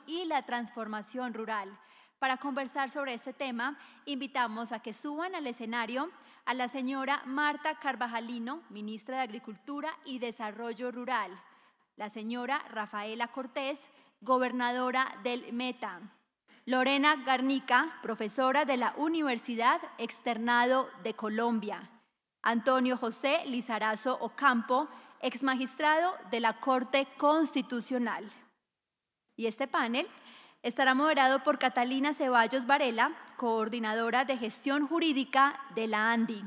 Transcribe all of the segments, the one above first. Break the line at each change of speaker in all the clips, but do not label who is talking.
y la transformación rural. Para conversar sobre este tema, invitamos a que suban al escenario a la señora Marta Carvajalino, ministra de Agricultura y Desarrollo Rural, la señora Rafaela Cortés, gobernadora del Meta, Lorena Garnica, profesora de la Universidad Externado de Colombia, Antonio José Lizarazo Ocampo, exmagistrado de la Corte Constitucional. Y este panel estará moderado por Catalina Ceballos Varela, coordinadora de gestión jurídica de la ANDI.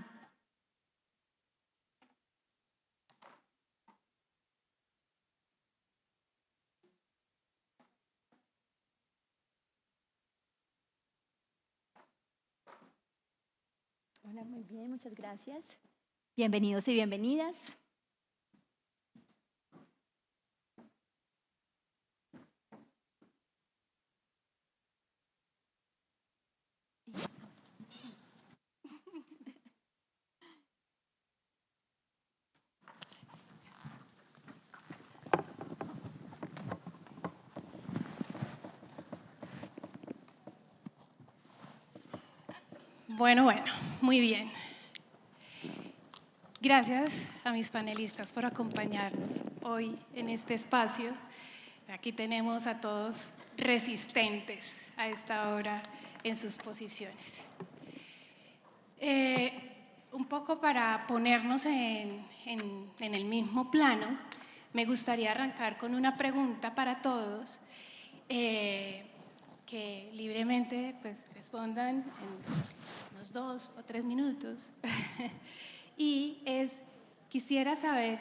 Hola, muy bien, muchas gracias. Bienvenidos y bienvenidas.
Bueno, muy bien. Gracias a mis panelistas por acompañarnos hoy en este espacio. Aquí tenemos a todos resistentes a esta hora en sus posiciones. Un poco para ponernos en el mismo plano, me gustaría arrancar con una pregunta para todos, que libremente pues, respondan en unos 2 o 3 minutos. Y quisiera saber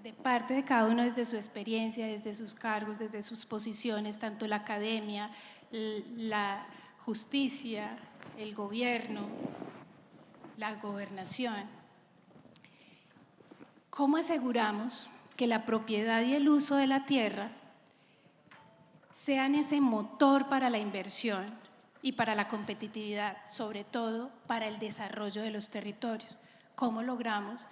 de parte de cada uno desde su experiencia, desde sus cargos, desde sus posiciones, tanto la academia, la justicia, el gobierno, la gobernación, ¿cómo aseguramos que la propiedad y el uso de la tierra sean ese motor para la inversión y para la competitividad, sobre todo para el desarrollo de los territorios? ¿Cómo logramos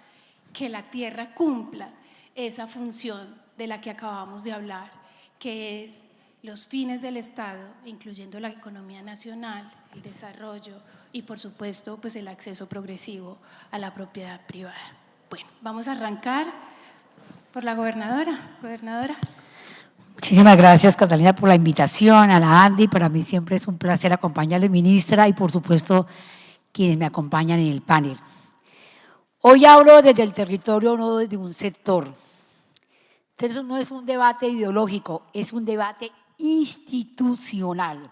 que la tierra cumpla esa función de la que acabamos de hablar, que es los fines del Estado, incluyendo la economía nacional, el desarrollo y, por supuesto, pues el acceso progresivo a la propiedad privada? Bueno, vamos a arrancar por la gobernadora. Gobernadora.
Muchísimas gracias, Catalina, por la invitación a la ANDI. Para mí siempre es un placer acompañarle, ministra, y por supuesto quienes me acompañan en el panel. Hoy hablo desde el territorio, no desde un sector. Entonces no es un debate ideológico, es un debate institucional.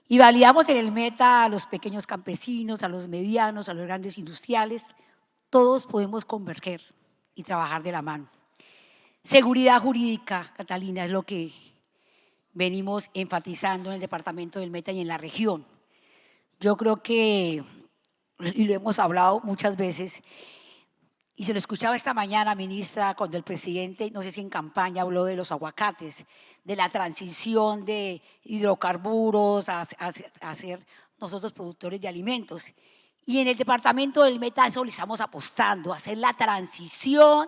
Y validamos en el Meta a los pequeños campesinos, a los medianos, a los grandes industriales. Todos podemos converger y trabajar de la mano. Seguridad jurídica, Catalina, es lo que venimos enfatizando en el departamento del Meta y en la región. Yo creo que, y lo hemos hablado muchas veces, y se lo escuchaba esta mañana, ministra, cuando el presidente, no sé si en campaña, habló de los aguacates, de la transición de hidrocarburos a ser nosotros productores de alimentos. Y en el departamento del Meta eso le estamos apostando, a hacer la transición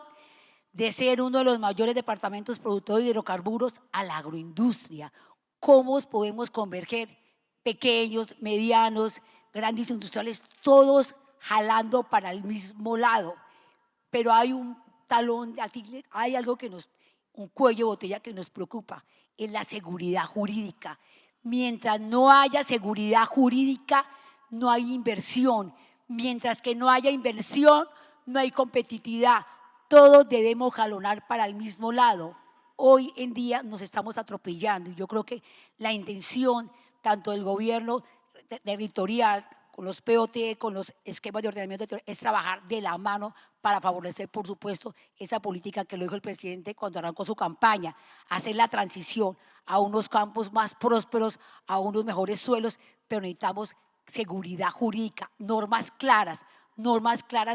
de ser uno de los mayores departamentos productores de hidrocarburos a la agroindustria. ¿Cómo podemos converger pequeños, medianos, grandes industriales, todos jalando para el mismo lado? Pero hay un talón, hay algo que un cuello de botella que nos preocupa, es la seguridad jurídica. Mientras no haya seguridad jurídica, no hay inversión. Mientras que no haya inversión, no hay competitividad. Todos debemos jalonar para el mismo lado. Hoy en día nos estamos atropellando y yo creo que la intención tanto del gobierno territorial, con los POT, con los esquemas de ordenamiento territorial, es trabajar de la mano para favorecer, por supuesto, esa política que lo dijo el presidente cuando arrancó su campaña, hacer la transición a unos campos más prósperos, a unos mejores suelos, pero necesitamos seguridad jurídica, normas claras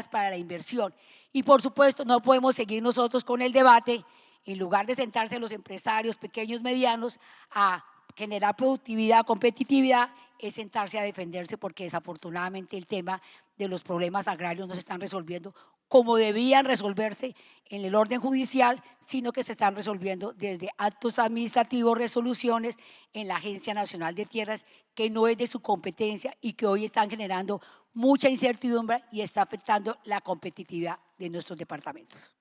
para la inversión. Y por supuesto no podemos seguir nosotros con el debate, en lugar de sentarse los empresarios pequeños, medianos, a generar productividad, competitividad, es sentarse a defenderse, porque desafortunadamente el tema de los problemas agrarios no se están resolviendo como debían resolverse en el orden judicial, sino que se están resolviendo desde actos administrativos, resoluciones en la Agencia Nacional de Tierras, que no es de su competencia y que hoy están generando mucha incertidumbre y está afectando la competitividad de nuestros departamentos.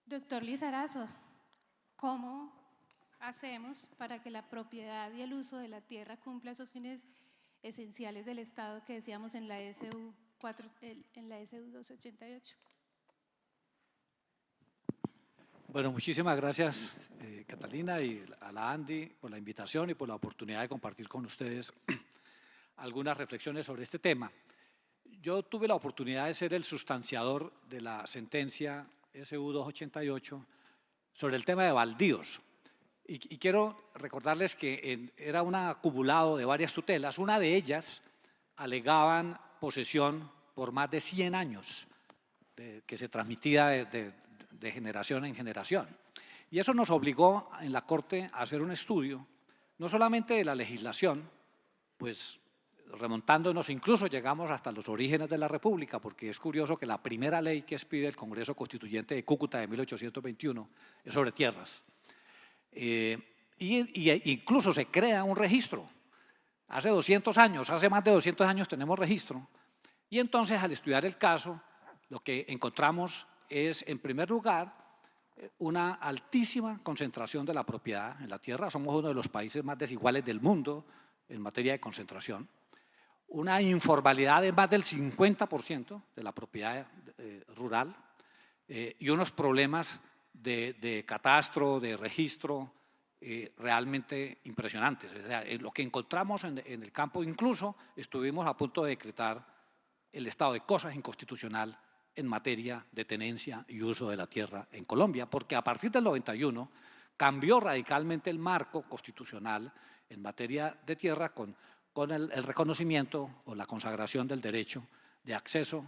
Doctor Lizarazo, ¿cómo hacemos para que la propiedad y el uso de la tierra cumpla esos fines esenciales del Estado que decíamos en la SU 288?
Bueno, muchísimas gracias, Catalina, y a la Andy por la invitación y por la oportunidad de compartir con ustedes algunas reflexiones sobre este tema. Yo tuve la oportunidad de ser el sustanciador de la sentencia SU 288 sobre el tema de baldíos. Y quiero recordarles que era un acumulado de varias tutelas. Una de ellas alegaban posesión por más de 100 años, que se transmitía de generación en generación. Y eso nos obligó en la Corte a hacer un estudio, no solamente de la legislación, pues remontándonos, incluso llegamos hasta los orígenes de la República, porque es curioso que la primera ley que expide el Congreso Constituyente de Cúcuta de 1821 es sobre tierras. Incluso se crea un registro. Hace 200 años, hace más de 200 años tenemos registro. Y entonces, al estudiar el caso, lo que encontramos es, en primer lugar, una altísima concentración de la propiedad en la tierra. Somos uno de los países más desiguales del mundo en materia de concentración. Una informalidad de más del 50% de la propiedad rural y unos problemas de catastro, de registro realmente impresionantes. O sea, lo que encontramos en el campo, incluso estuvimos a punto de decretar el estado de cosas inconstitucional en materia de tenencia y uso de la tierra en Colombia, porque a partir del 91 cambió radicalmente el marco constitucional en materia de tierra con el reconocimiento o la consagración del derecho de acceso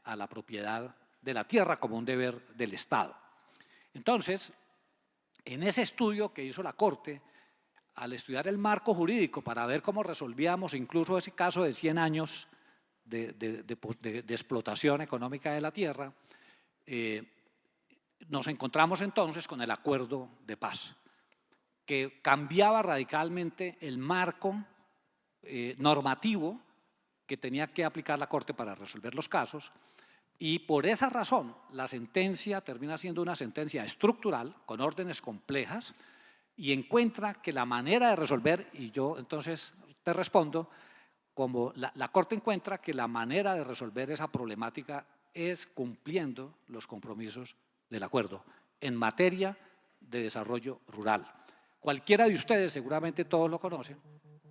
a la propiedad de la tierra como un deber del Estado. Entonces, en ese estudio que hizo la Corte, al estudiar el marco jurídico para ver cómo resolvíamos incluso ese caso de 100 años de explotación económica de la tierra, nos encontramos entonces con el acuerdo de paz, que cambiaba radicalmente el marco normativo que tenía que aplicar la Corte para resolver los casos, y por esa razón la sentencia termina siendo una sentencia estructural con órdenes complejas y encuentra que la manera de resolver, y yo entonces te respondo, como la Corte encuentra que la manera de resolver esa problemática es cumpliendo los compromisos del acuerdo en materia de desarrollo rural. Cualquiera de ustedes, seguramente todos lo conocen,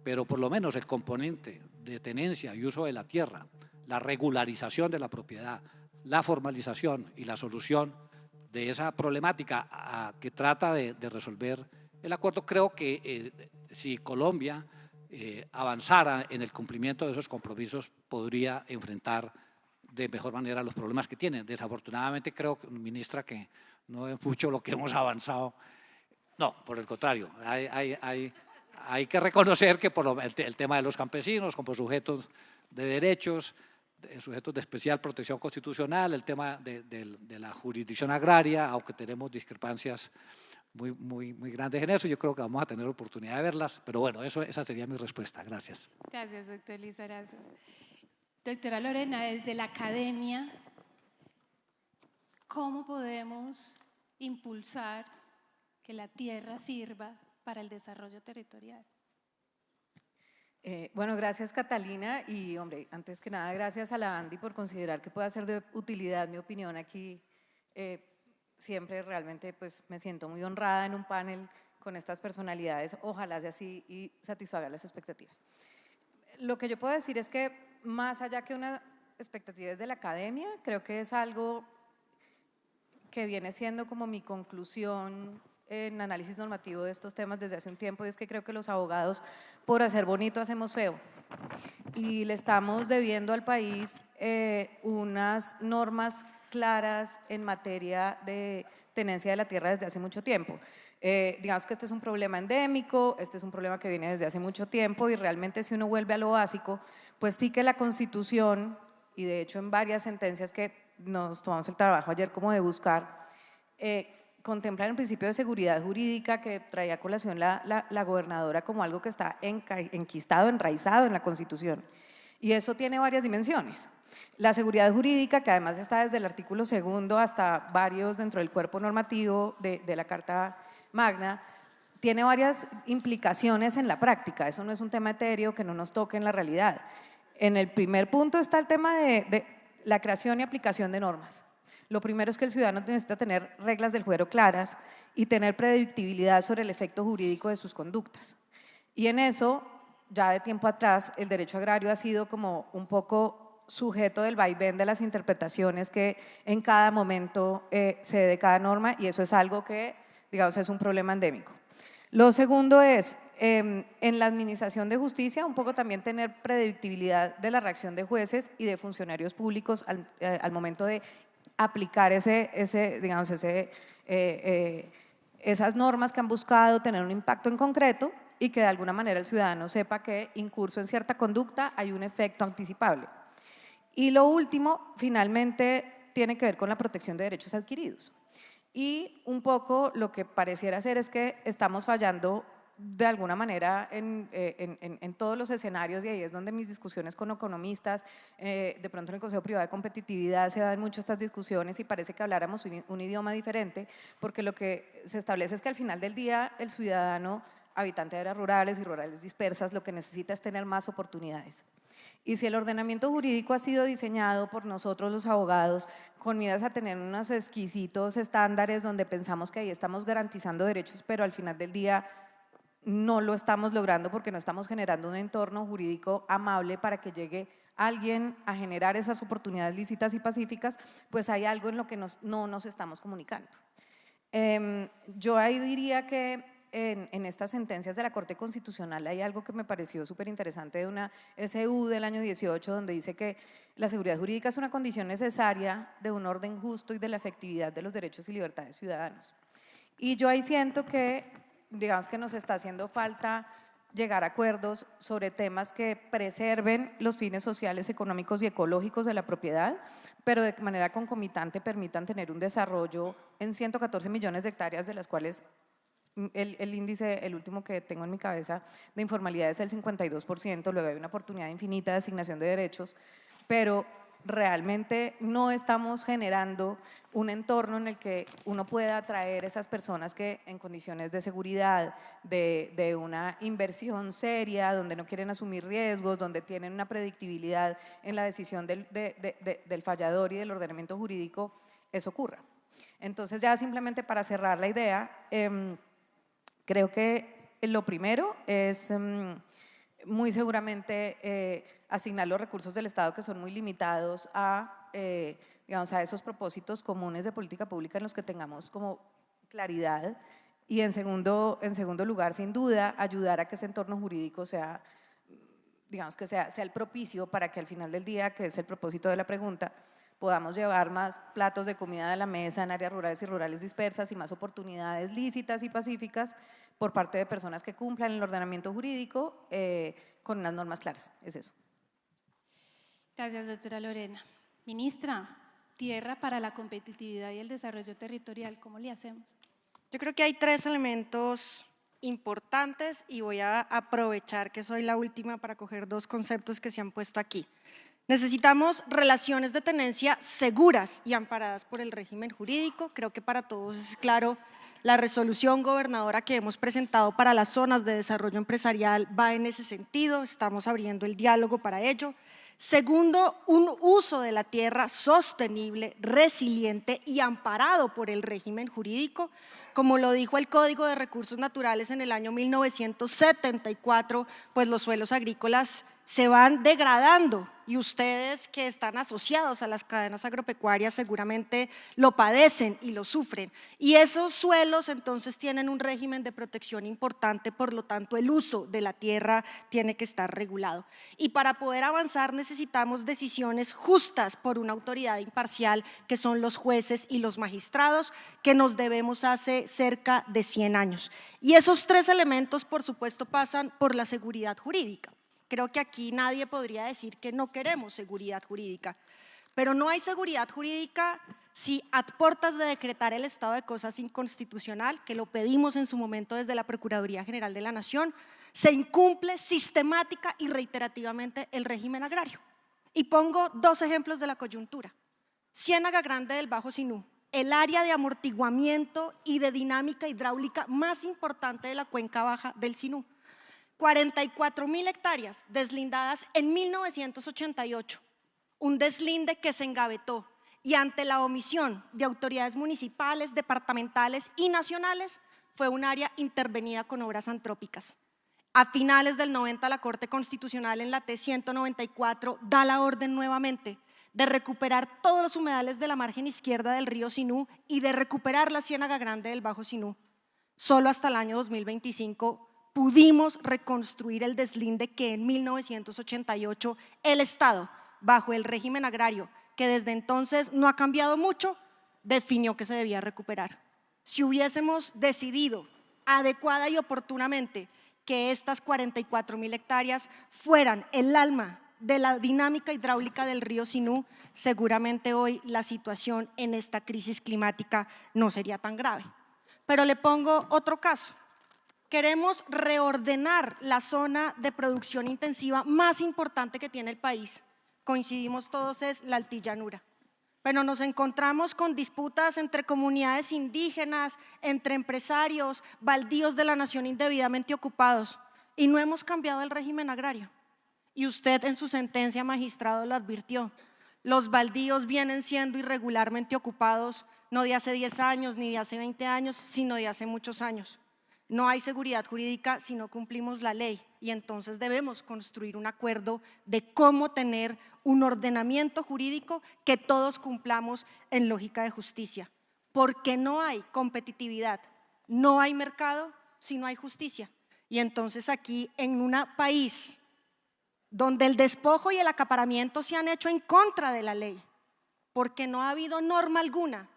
pero por lo menos el componente de tenencia y uso de la tierra, la regularización de la propiedad, la formalización y la solución de esa problemática que trata de resolver el acuerdo, creo que si Colombia avanzara en el cumplimiento de esos compromisos, podría enfrentar de mejor manera los problemas que tiene. Desafortunadamente creo, ministra, que no es mucho lo que hemos avanzado. No, por el contrario, hay que reconocer que el tema de los campesinos como sujetos de derechos, sujetos de especial protección constitucional, el tema de la jurisdicción agraria, aunque tenemos discrepancias muy grandes en eso, yo creo que vamos a tener oportunidad de verlas, pero bueno, esa sería mi respuesta. Gracias.
Gracias, doctor Lizarazo. Doctora Lorena, desde la academia, ¿cómo podemos impulsar que la tierra sirva para el desarrollo territorial?
Bueno, gracias Catalina y hombre, antes que nada gracias a la Andy por considerar que pueda ser de utilidad mi opinión aquí. Siempre realmente pues me siento muy honrada en un panel con estas personalidades, ojalá sea así y satisfaga las expectativas. Lo que yo puedo decir es que más allá que una expectativa de la academia, creo que es algo que viene siendo como mi conclusión en análisis normativo de estos temas desde hace un tiempo, y es que creo que los abogados por hacer bonito hacemos feo y le estamos debiendo al país unas normas claras en materia de tenencia de la tierra desde hace mucho tiempo. Digamos que este es un problema endémico, este es un problema que viene desde hace mucho tiempo y realmente si uno vuelve a lo básico, pues sí que la Constitución y de hecho en varias sentencias que nos tomamos el trabajo ayer como de buscar, contemplan el principio de seguridad jurídica que traía a colación la gobernadora como algo que está enquistado, enraizado en la Constitución. Y eso tiene varias dimensiones. La seguridad jurídica, que además está desde el artículo 2 hasta varios dentro del cuerpo normativo de la Carta Magna, tiene varias implicaciones en la práctica. Eso no es un tema etéreo que no nos toque en la realidad. En el primer punto está el tema de la creación y aplicación de normas. Lo primero es que el ciudadano necesita tener reglas del juego claras y tener predictibilidad sobre el efecto jurídico de sus conductas. Y en eso, ya de tiempo atrás, el derecho agrario ha sido como un poco sujeto del vaivén de las interpretaciones que en cada momento se dé de cada norma, y eso es algo que, digamos, es un problema endémico. Lo segundo es, en la administración de justicia, un poco también tener predictibilidad de la reacción de jueces y de funcionarios públicos al momento de aplicar esas normas que han buscado tener un impacto en concreto y que de alguna manera el ciudadano sepa que incurso en cierta conducta hay un efecto anticipable. Y lo último, finalmente, tiene que ver con la protección de derechos adquiridos. Y un poco lo que pareciera ser es que estamos fallando de alguna manera en todos los escenarios, y ahí es donde mis discusiones con economistas, de pronto en el Consejo Privado de Competitividad se dan mucho estas discusiones y parece que habláramos un idioma diferente, porque lo que se establece es que al final del día el ciudadano, habitante de áreas rurales y rurales dispersas, lo que necesita es tener más oportunidades. Y si el ordenamiento jurídico ha sido diseñado por nosotros los abogados con miras a tener unos exquisitos estándares donde pensamos que ahí estamos garantizando derechos, pero al final del día no lo estamos logrando porque no estamos generando un entorno jurídico amable para que llegue alguien a generar esas oportunidades lícitas y pacíficas, pues hay algo en lo que no nos estamos comunicando. Yo ahí diría que en estas sentencias de la Corte Constitucional hay algo que me pareció súper interesante de una SU del año 18, donde dice que la seguridad jurídica es una condición necesaria de un orden justo y de la efectividad de los derechos y libertades ciudadanos. Y yo ahí siento que, digamos que nos está haciendo falta llegar a acuerdos sobre temas que preserven los fines sociales, económicos y ecológicos de la propiedad, pero de manera concomitante permitan tener un desarrollo en 114 millones de hectáreas, de las cuales el índice, el último que tengo en mi cabeza, de informalidad es el 52%, luego hay una oportunidad infinita de asignación de derechos, pero realmente no estamos generando un entorno en el que uno pueda atraer esas personas que en condiciones de seguridad, de una inversión seria, donde no quieren asumir riesgos, donde tienen una predictibilidad en la decisión del fallador y del ordenamiento jurídico, eso ocurra. Entonces, ya simplemente para cerrar la idea, creo que lo primero es muy seguramente asignar los recursos del Estado, que son muy limitados, digamos, a esos propósitos comunes de política pública en los que tengamos como claridad. Y en segundo lugar, sin duda, ayudar a que ese entorno jurídico sea, digamos, que sea el propicio para que al final del día, que es el propósito de la pregunta, podamos llevar más platos de comida a la mesa en áreas rurales y rurales dispersas y más oportunidades lícitas y pacíficas por parte de personas que cumplan el ordenamiento jurídico con unas normas claras. Es eso.
Gracias, doctora Lorena. Ministra, tierra para la competitividad y el desarrollo territorial, ¿cómo le hacemos?
Yo creo que hay 3 elementos importantes y voy a aprovechar que soy la última para coger 2 conceptos que se han puesto aquí. Necesitamos relaciones de tenencia seguras y amparadas por el régimen jurídico. Creo que para todos es claro, la resolución gobernadora que hemos presentado para las zonas de desarrollo empresarial va en ese sentido, estamos abriendo el diálogo para ello. Segundo, un uso de la tierra sostenible, resiliente y amparado por el régimen jurídico. Como lo dijo el Código de Recursos Naturales en el año 1974, pues los suelos agrícolas se van degradando y ustedes que están asociados a las cadenas agropecuarias seguramente lo padecen y lo sufren. Y esos suelos entonces tienen un régimen de protección importante, por lo tanto el uso de la tierra tiene que estar regulado. Y para poder avanzar necesitamos decisiones justas por una autoridad imparcial que son los jueces y los magistrados que nos debemos hace cerca de 100 años. Y esos 3 elementos por supuesto pasan por la seguridad jurídica. Creo que aquí nadie podría decir que no queremos seguridad jurídica, pero no hay seguridad jurídica si a puertas de decretar el estado de cosas inconstitucional, que lo pedimos en su momento desde la Procuraduría General de la Nación, se incumple sistemática y reiterativamente el régimen agrario. Y pongo dos ejemplos de la coyuntura. Ciénaga Grande del Bajo Sinú, el área de amortiguamiento y de dinámica hidráulica más importante de la cuenca baja del Sinú. 44.000 hectáreas deslindadas en 1988, un deslinde que se engavetó y ante la omisión de autoridades municipales, departamentales y nacionales, fue un área intervenida con obras antrópicas. A finales del 90, la Corte Constitucional en la T-194 da la orden nuevamente de recuperar todos los humedales de la margen izquierda del río Sinú y de recuperar la Ciénaga Grande del Bajo Sinú. Solo hasta el año 2025 pudimos reconstruir el deslinde que en 1988 el Estado, bajo el régimen agrario, que desde entonces no ha cambiado mucho, definió que se debía recuperar. Si hubiésemos decidido adecuada y oportunamente que estas 44.000 hectáreas fueran el alma de la dinámica hidráulica del río Sinú, seguramente hoy la situación en esta crisis climática no sería tan grave. Pero le pongo otro caso. Queremos reordenar la zona de producción intensiva más importante que tiene el país. Coincidimos todos, es la altillanura. Pero nos encontramos con disputas entre comunidades indígenas, entre empresarios, baldíos de la nación indebidamente ocupados, y no hemos cambiado el régimen agrario. Y usted en su sentencia, magistrado, lo advirtió. Los baldíos vienen siendo irregularmente ocupados no de hace 10 años ni de hace 20 años, sino de hace muchos años. No hay seguridad jurídica si no cumplimos la ley y entonces debemos construir un acuerdo de cómo tener un ordenamiento jurídico que todos cumplamos en lógica de justicia. Porque no hay competitividad, no hay mercado si no hay justicia. Y entonces aquí en un país donde el despojo y el acaparamiento se han hecho en contra de la ley, porque no ha habido norma alguna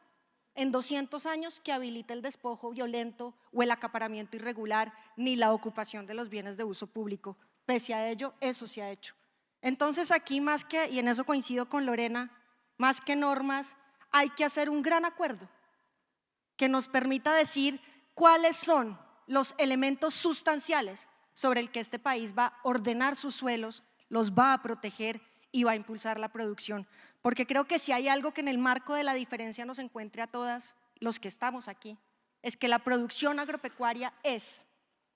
en 200 años que habilite el despojo violento o el acaparamiento irregular, ni la ocupación de los bienes de uso público. Pese a ello, eso se ha hecho. Entonces aquí más que, y en eso coincido con Lorena, más que normas, hay que hacer un gran acuerdo que nos permita decir cuáles son los elementos sustanciales sobre el que este país va a ordenar sus suelos, los va a proteger y va a impulsar la producción. Porque creo que si hay algo que en el marco de la diferencia nos encuentre a todas los que estamos aquí, es que la producción agropecuaria es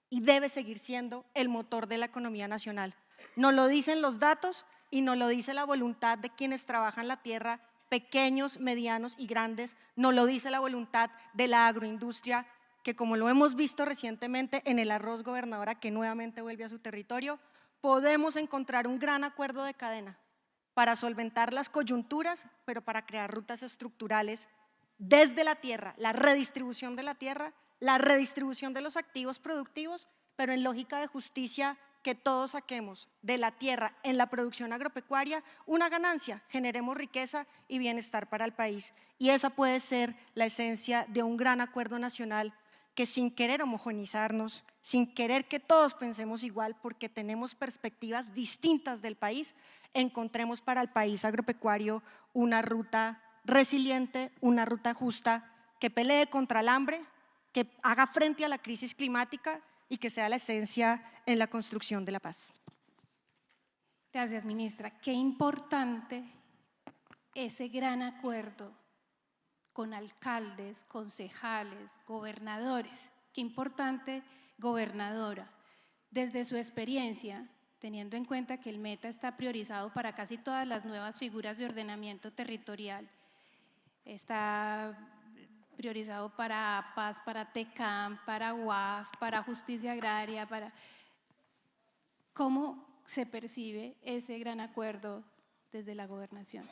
y debe seguir siendo el motor de la economía nacional. Nos lo dicen los datos y nos lo dice la voluntad de quienes trabajan la tierra, pequeños, medianos y grandes, nos lo dice la voluntad de la agroindustria, que como lo hemos visto recientemente en el arroz, gobernadora, que nuevamente vuelve a su territorio, podemos encontrar un gran acuerdo de cadena para solventar las coyunturas, pero para crear rutas estructurales desde la tierra, la redistribución de la tierra, la redistribución de los activos productivos, pero en lógica de justicia, que todos saquemos de la tierra en la producción agropecuaria una ganancia, generemos riqueza y bienestar para el país. Y esa puede ser la esencia de un gran acuerdo nacional que sin querer homogeneizarnos, sin querer que todos pensemos igual, porque tenemos perspectivas distintas del país, encontremos para el país agropecuario una ruta resiliente, una ruta justa, que pelee contra el hambre, que haga frente a la crisis climática y que sea la esencia en la construcción de la paz.
Gracias, ministra. Qué importante ese gran acuerdo con alcaldes, concejales, gobernadores. Qué importante, gobernadora, desde su experiencia, teniendo en cuenta que el Meta está priorizado para casi todas las nuevas figuras de ordenamiento territorial, está priorizado para APAS, para TECAM, para UAF, para Justicia Agraria, ¿cómo se percibe ese gran acuerdo desde la gobernación?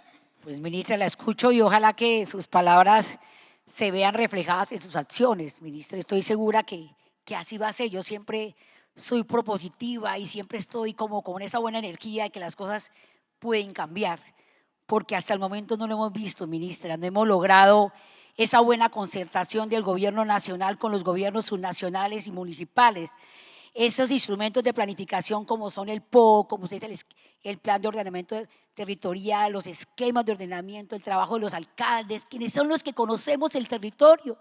Pues ministra, la escucho y ojalá que sus palabras se vean reflejadas en sus acciones, ministra. Estoy segura que así va a ser. Yo siempre soy propositiva y siempre estoy como con esa buena energía de que las cosas pueden cambiar, porque hasta el momento no lo hemos visto, ministra. No hemos logrado esa buena concertación del gobierno nacional con los gobiernos subnacionales y municipales. esos instrumentos de planificación como son el PO, como es el plan de ordenamiento territorial, los esquemas de ordenamiento, el trabajo de los alcaldes, quienes son los que conocemos el territorio.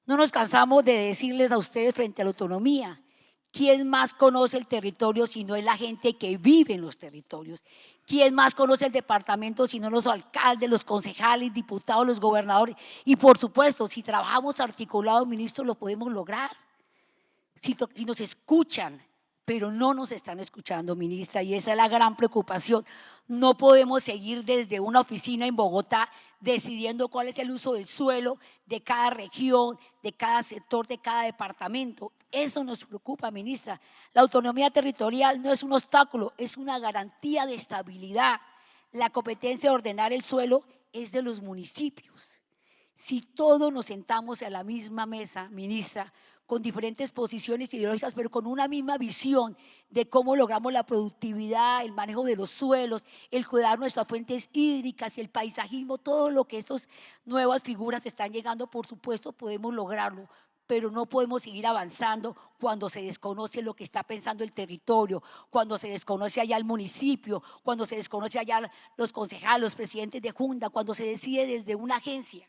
No nos cansamos de decirles a ustedes frente a la autonomía, ¿quién más conoce el territorio si no es la gente que vive en los territorios? ¿Quién más conoce el departamento si no los alcaldes, los concejales, diputados, los gobernadores? Y por supuesto, si trabajamos articulados, ministro, lo podemos lograr. Si nos escuchan, pero no nos están escuchando, ministra, y esa es la gran preocupación. No podemos seguir desde una oficina en Bogotá decidiendo cuál es el uso del suelo de cada región, de cada sector, de cada departamento. Eso nos preocupa, ministra. La autonomía territorial no es un obstáculo, es una garantía de estabilidad. La competencia de ordenar el suelo es de los municipios. Si todos nos sentamos a la misma mesa, ministra, con diferentes posiciones ideológicas, pero con una misma visión de cómo logramos la productividad, el manejo de los suelos, el cuidar nuestras fuentes hídricas y el paisajismo, todo lo que estas nuevas figuras están llegando, por supuesto, podemos lograrlo, pero no podemos seguir avanzando cuando se desconoce lo que está pensando el territorio, cuando se desconoce allá el municipio, cuando se desconoce allá los concejales, los presidentes de junta, cuando se decide desde una agencia.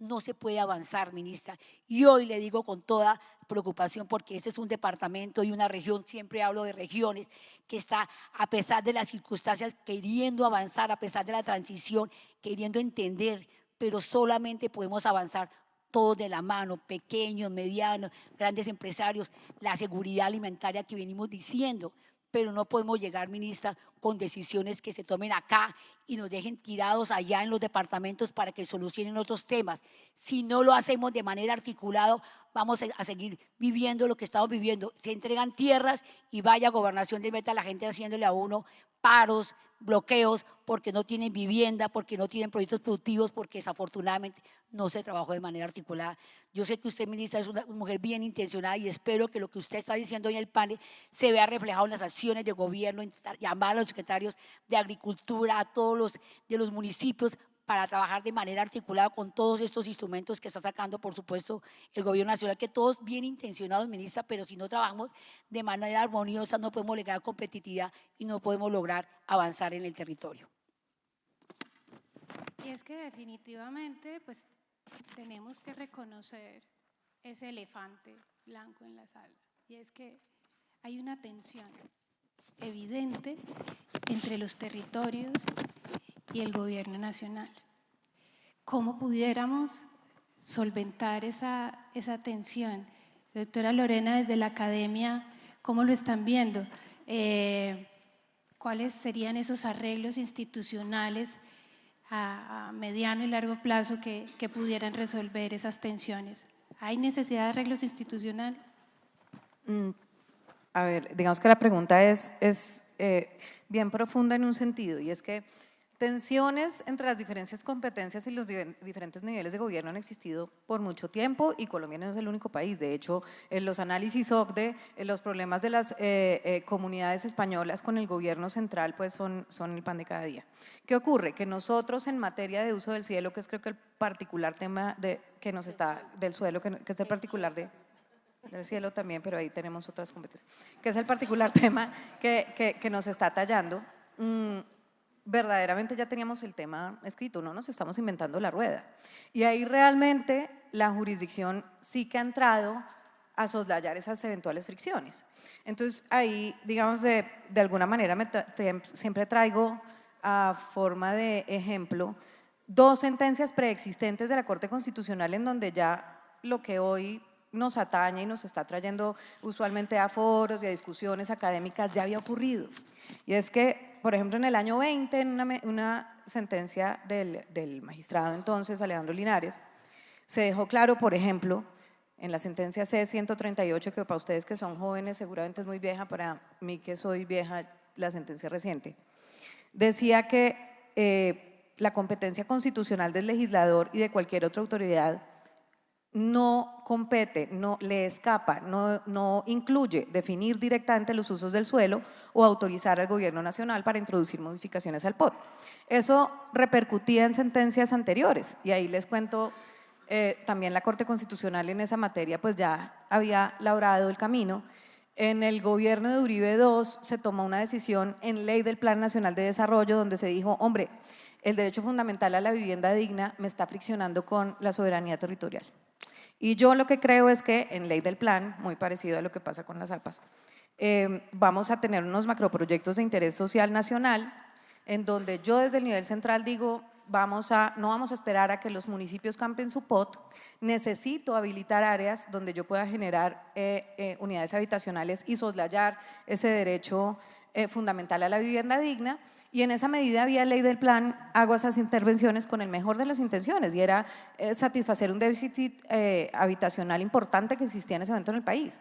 No se puede avanzar, ministra. Y hoy le digo con toda preocupación, porque este es un departamento y una región, siempre hablo de regiones, que está a pesar de las circunstancias queriendo avanzar, a pesar de la transición, queriendo entender, pero solamente podemos avanzar todos de la mano, pequeños, medianos, grandes empresarios, la seguridad alimentaria que venimos diciendo. Pero no podemos llegar, ministra, con decisiones que se tomen acá y nos dejen tirados allá en los departamentos para que solucionen otros temas. Si no lo hacemos de manera articulada, vamos a seguir viviendo lo que estamos viviendo. Se entregan tierras y vaya Gobernación de meta a la gente haciéndole a uno paros, bloqueos, porque no tienen vivienda, porque no tienen proyectos productivos, porque desafortunadamente no se trabajó de manera articulada. Yo sé que usted, ministra, es una mujer bien intencionada y espero que lo que usted está diciendo en el panel se vea reflejado en las acciones de gobierno, llamar a los secretarios de Agricultura, a todos los de los municipios, para trabajar de manera articulada con todos estos instrumentos que está sacando, por supuesto, el gobierno nacional, que todos bien intencionados, ministra, pero si no trabajamos de manera armoniosa no podemos lograr competitividad y no podemos lograr avanzar en el territorio.
Y es que definitivamente pues tenemos que reconocer ese elefante blanco en la sala, y es que hay una tensión evidente entre los territorios y el gobierno nacional. ¿Cómo pudiéramos solventar esa tensión? Doctora Lorena, desde la academia, ¿cómo lo están viendo? ¿Cuáles serían esos arreglos institucionales a mediano y largo plazo que pudieran resolver esas tensiones? ¿Hay necesidad de arreglos institucionales?
A ver, digamos que la pregunta es bien profunda en un sentido, y es que tensiones entre las diferentes competencias y los diferentes niveles de gobierno han existido por mucho tiempo, y Colombia no es el único país. De hecho, en los análisis OCDE, los problemas de las comunidades españolas con el gobierno central pues son el pan de cada día. ¿Qué ocurre? Que nosotros en materia de uso del cielo, que es creo que el particular tema que nos está, del suelo, que es el particular del cielo también, pero ahí tenemos otras competencias, que es el particular tema que nos está tallando, verdaderamente ya teníamos el tema escrito, no nos estamos inventando la rueda. Y ahí realmente la jurisdicción sí que ha entrado a soslayar esas eventuales fricciones. Entonces ahí, digamos, de alguna manera siempre traigo a forma de ejemplo 2 sentencias preexistentes de la Corte Constitucional en donde ya lo que hoy nos atañe y nos está trayendo usualmente a foros y a discusiones académicas ya había ocurrido. Y es que, por ejemplo, en el año 20, en una sentencia del magistrado entonces, Alejandro Linares, se dejó claro, por ejemplo, en la sentencia C-138, que para ustedes que son jóvenes seguramente es muy vieja, para mí que soy vieja, la sentencia reciente, decía que la competencia constitucional del legislador y de cualquier otra autoridad no compete, no le escapa, no incluye definir directamente los usos del suelo o autorizar al gobierno nacional para introducir modificaciones al POT. Eso repercutía en sentencias anteriores, y ahí les cuento, también la Corte Constitucional en esa materia pues ya había labrado el camino. En el gobierno de Uribe II se tomó una decisión en ley del Plan Nacional de Desarrollo donde se dijo, hombre, el derecho fundamental a la vivienda digna me está friccionando con la soberanía territorial. Y yo lo que creo es que en ley del plan, muy parecido a lo que pasa con las APAs, vamos a tener unos macroproyectos de interés social nacional en donde yo desde el nivel central digo, no vamos a esperar a que los municipios campen su pot, necesito habilitar áreas donde yo pueda generar unidades habitacionales y soslayar ese derecho fundamental a la vivienda digna, y en esa medida vía ley del plan hago esas intervenciones con el mejor de las intenciones y era satisfacer un déficit habitacional importante que existía en ese momento en el país.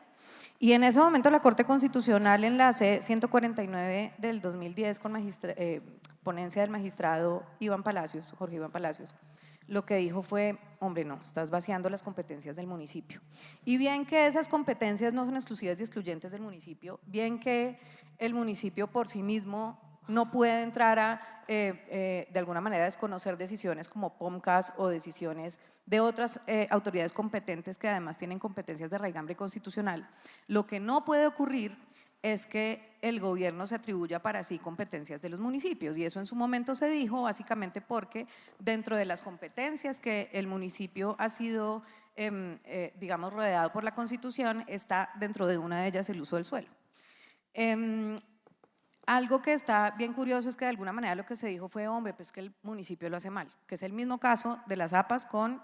Y en ese momento la Corte Constitucional en la C-149 del 2010 con ponencia del magistrado Jorge Iván Palacios, lo que dijo fue, hombre, no, estás vaciando las competencias del municipio. Y bien que esas competencias no son exclusivas y excluyentes del municipio, bien que el municipio por sí mismo no puede entrar a, de alguna manera, desconocer decisiones como POMCAS o decisiones de otras autoridades competentes que además tienen competencias de raigambre constitucional. Lo que no puede ocurrir es que el gobierno se atribuya para sí competencias de los municipios, y eso en su momento se dijo básicamente porque dentro de las competencias que el municipio ha sido, digamos, rodeado por la Constitución, está dentro de una de ellas el uso del suelo. Algo que está bien curioso es que de alguna manera lo que se dijo fue, hombre, pues que el municipio lo hace mal, que es el mismo caso de las APAs con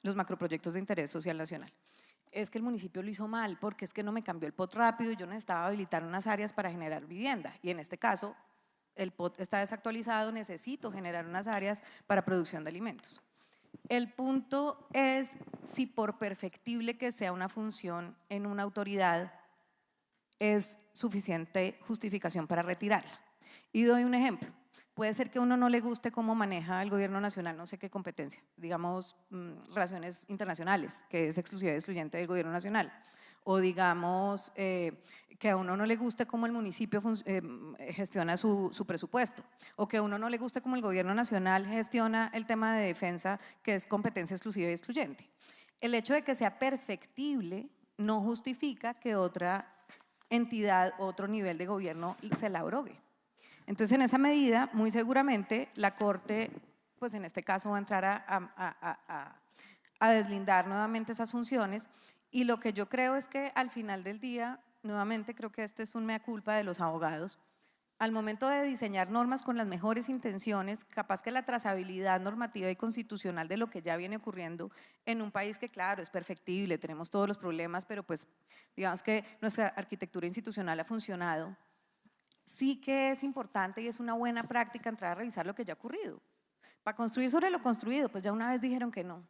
los macroproyectos de interés social nacional. Es que el municipio lo hizo mal porque es que no me cambió el POT rápido y yo necesitaba habilitar unas áreas para generar vivienda, y en este caso el POT está desactualizado, necesito generar unas áreas para producción de alimentos. El punto es si por perfectible que sea una función en una autoridad es suficiente justificación para retirarla. Y doy un ejemplo. Puede ser que a uno no le guste cómo maneja el gobierno nacional, no sé qué competencia, digamos relaciones internacionales, que es exclusiva y excluyente del gobierno nacional, o digamos que a uno no le guste cómo el municipio gestiona su presupuesto, o que a uno no le guste cómo el gobierno nacional gestiona el tema de defensa, que es competencia exclusiva y excluyente. El hecho de que sea perfectible no justifica que otra entidad, otro nivel de gobierno se la abrogue. Entonces, en esa medida, muy seguramente la Corte, pues en este caso va a entrar a deslindar nuevamente esas funciones, y lo que yo creo es que al final del día, nuevamente creo que este es un mea culpa de los abogados, al momento de diseñar normas con las mejores intenciones, capaz que la trazabilidad normativa y constitucional de lo que ya viene ocurriendo en un país que claro, es perfectible, tenemos todos los problemas, pero pues digamos que nuestra arquitectura institucional ha funcionado, sí que es importante y es una buena práctica entrar a revisar lo que ya ha ocurrido. Para construir sobre lo construido, pues ya una vez dijeron que no.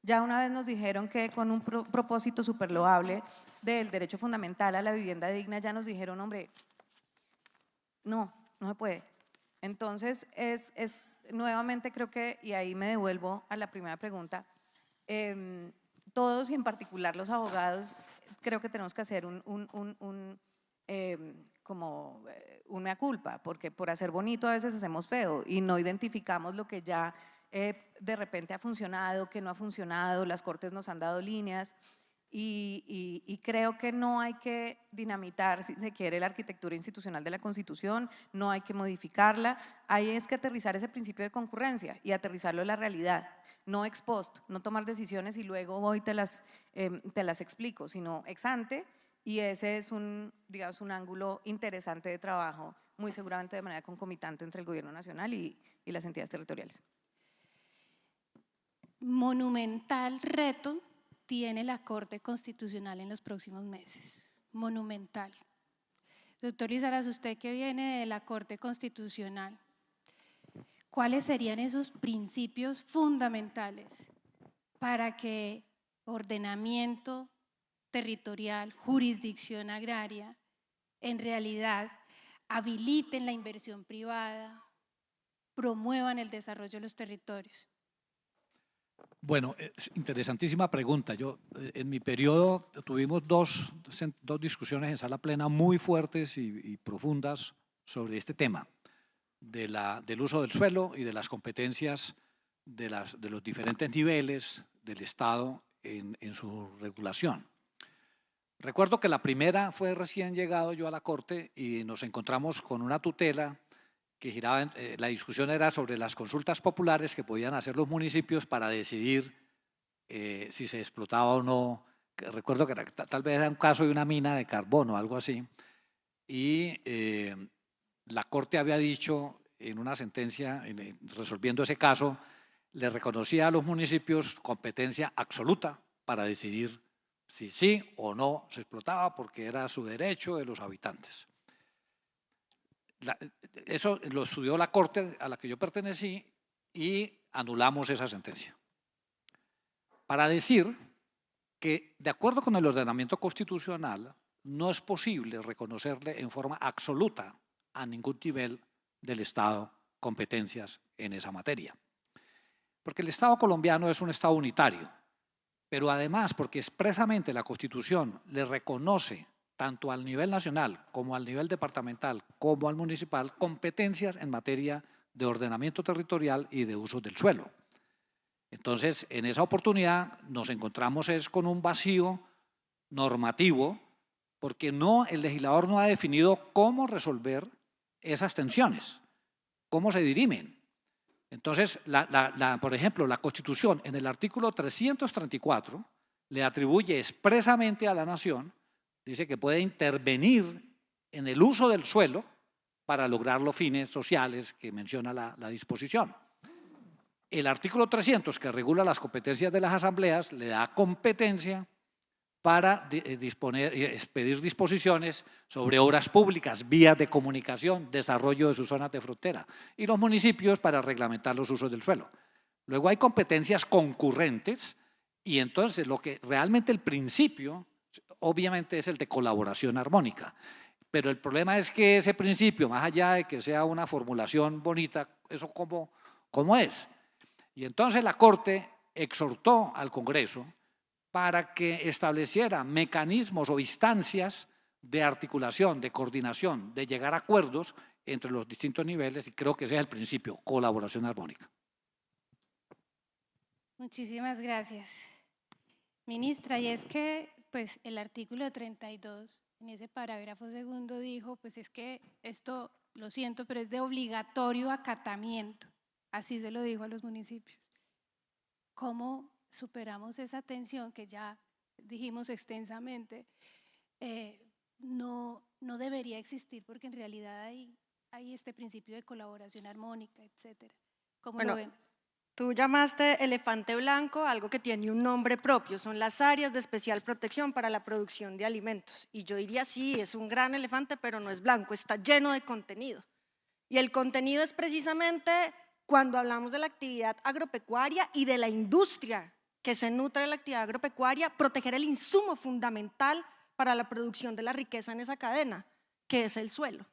Ya una vez nos dijeron que con un propósito súper loable del derecho fundamental a la vivienda digna, ya nos dijeron, hombre, no se puede. Entonces, nuevamente creo que, y ahí me devuelvo a la primera pregunta, todos y en particular los abogados, creo que tenemos que hacer como una culpa, porque por hacer bonito a veces hacemos feo y no identificamos lo que ya de repente ha funcionado, que no ha funcionado, las cortes nos han dado líneas. Y creo que no hay que dinamitar, si se quiere, la arquitectura institucional de la Constitución, no hay que modificarla, hay es que aterrizar ese principio de concurrencia y aterrizarlo en la realidad, no ex post, no tomar decisiones y luego voy te las explico, sino ex ante, y ese es digamos, un ángulo interesante de trabajo, muy seguramente de manera concomitante entre el gobierno nacional y las entidades territoriales.
Monumental reto tiene la Corte Constitucional en los próximos meses, monumental. Doctor Lizarraz, usted que viene de la Corte Constitucional, ¿cuáles serían esos principios fundamentales para que ordenamiento territorial, jurisdicción agraria, en realidad habiliten la inversión privada, promuevan el desarrollo de los territorios?
Bueno, es interesantísima pregunta. Yo, en mi periodo tuvimos dos discusiones en sala plena muy fuertes y profundas sobre este tema del uso del suelo y de las competencias de los diferentes niveles del Estado en su regulación. Recuerdo que la primera fue recién llegado yo a la Corte y nos encontramos con una tutela que giraba, la discusión era sobre las consultas populares que podían hacer los municipios para decidir si se explotaba o no. Recuerdo que tal vez era un caso de una mina de carbono o algo así, y la Corte había dicho en una sentencia, resolviendo ese caso, le reconocía a los municipios competencia absoluta para decidir si sí o no se explotaba, porque era su derecho de los habitantes. Eso lo estudió la Corte a la que yo pertenecí y anulamos esa sentencia. Para decir que, de acuerdo con el ordenamiento constitucional, no es posible reconocerle en forma absoluta a ningún nivel del Estado competencias en esa materia. Porque el Estado colombiano es un Estado unitario, pero además porque expresamente la Constitución le reconoce tanto al nivel nacional como al nivel departamental como al municipal competencias en materia de ordenamiento territorial y de uso del suelo. Entonces, en esa oportunidad nos encontramos con un vacío normativo porque el legislador no ha definido cómo resolver esas tensiones, cómo se dirimen. Entonces, por ejemplo, la Constitución en el artículo 334 le atribuye expresamente a la Nación, dice que puede intervenir en el uso del suelo para lograr los fines sociales que menciona la disposición. El artículo 300, que regula las competencias de las asambleas, le da competencia para expedir disposiciones sobre obras públicas, vías de comunicación, desarrollo de sus zonas de frontera, y los municipios para reglamentar los usos del suelo. Luego hay competencias concurrentes y entonces lo que realmente el principio obviamente es el de colaboración armónica, pero el problema es que ese principio, más allá de que sea una formulación bonita, ¿eso cómo es? Y entonces la Corte exhortó al Congreso para que estableciera mecanismos o instancias de articulación, de coordinación, de llegar a acuerdos entre los distintos niveles, y creo que ese es el principio, colaboración armónica.
Muchísimas gracias. Ministra, y es que pues, el artículo 32, en ese parágrafo segundo dijo, pues es que esto, lo siento, pero es de obligatorio acatamiento, así se lo dijo a los municipios. ¿Cómo superamos esa tensión que ya dijimos extensamente? No debería existir porque en realidad hay este principio de colaboración armónica, etcétera. ¿Cómo lo ven?
Tú llamaste elefante blanco algo que tiene un nombre propio, son las áreas de especial protección para la producción de alimentos. Y yo diría, sí, es un gran elefante, pero no es blanco, está lleno de contenido. Y el contenido es precisamente cuando hablamos de la actividad agropecuaria y de la industria que se nutre de la actividad agropecuaria, proteger el insumo fundamental para la producción de la riqueza en esa cadena, que es el suelo.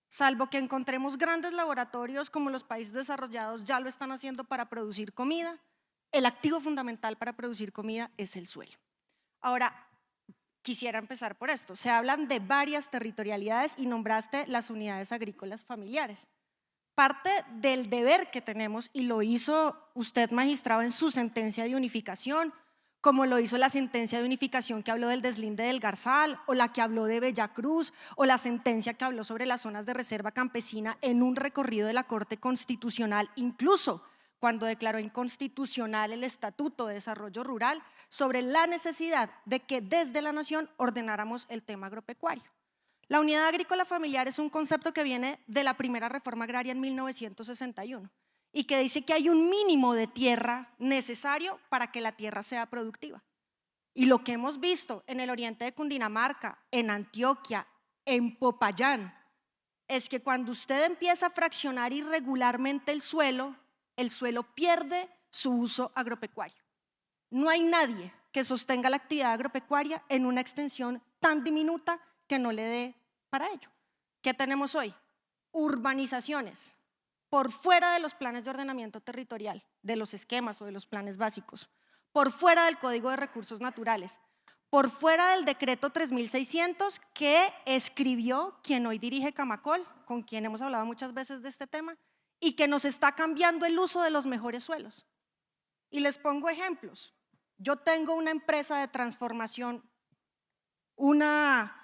Salvo que encontremos grandes laboratorios como los países desarrollados ya lo están haciendo para producir comida, el activo fundamental para producir comida es el suelo. Ahora, quisiera empezar por esto. Se hablan de varias territorialidades y nombraste las unidades agrícolas familiares. Parte del deber que tenemos, y lo hizo usted, magistrado, en su sentencia de unificación, como lo hizo la sentencia de unificación que habló del deslinde del Garzal, o la que habló de Bellacruz, o la sentencia que habló sobre las zonas de reserva campesina en un recorrido de la Corte Constitucional, incluso cuando declaró inconstitucional el Estatuto de Desarrollo Rural, sobre la necesidad de que desde la Nación ordenáramos el tema agropecuario. La unidad agrícola familiar es un concepto que viene de la primera reforma agraria en 1961 y que dice que hay un mínimo de tierra necesario para que la tierra sea productiva. Y lo que hemos visto en el oriente de Cundinamarca, en Antioquia, en Popayán, es que cuando usted empieza a fraccionar irregularmente el suelo pierde su uso agropecuario. No hay nadie que sostenga la actividad agropecuaria en una extensión tan diminuta que no le dé para ello. ¿Qué tenemos hoy? Urbanizaciones por fuera de los planes de ordenamiento territorial, de los esquemas o de los planes básicos, por fuera del Código de Recursos Naturales, por fuera del decreto 3600 que escribió quien hoy dirige Camacol, con quien hemos hablado muchas veces de este tema, y que nos está cambiando el uso de los mejores suelos. Y les pongo ejemplos. Yo tengo una empresa de transformación una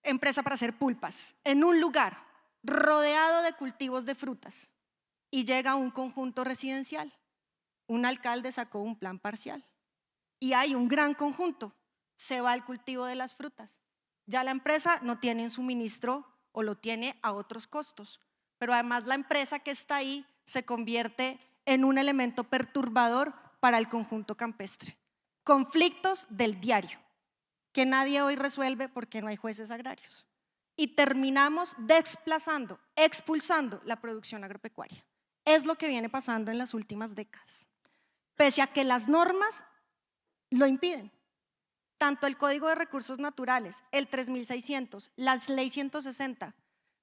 empresa para hacer pulpas en un lugar rodeado de cultivos de frutas y llega un conjunto residencial. Un alcalde sacó un plan parcial y hay un gran conjunto, se va al cultivo de las frutas. Ya la empresa no tiene suministro o lo tiene a otros costos, pero además la empresa que está ahí se convierte en un elemento perturbador para el conjunto campestre. Conflictos del diario, que nadie hoy resuelve porque no hay jueces agrarios. Y terminamos desplazando, expulsando la producción agropecuaria. Es lo que viene pasando en las últimas décadas. Pese a que las normas lo impiden. Tanto el Código de Recursos Naturales, el 3600, las Ley 160,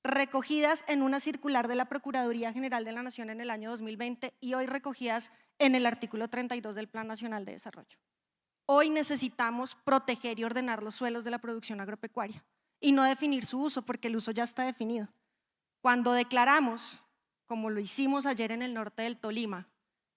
recogidas en una circular de la Procuraduría General de la Nación en el año 2020 y hoy recogidas en el artículo 32 del Plan Nacional de Desarrollo. Hoy necesitamos proteger y ordenar los suelos de la producción agropecuaria y no definir su uso, porque el uso ya está definido. Cuando declaramos, como lo hicimos ayer en el norte del Tolima,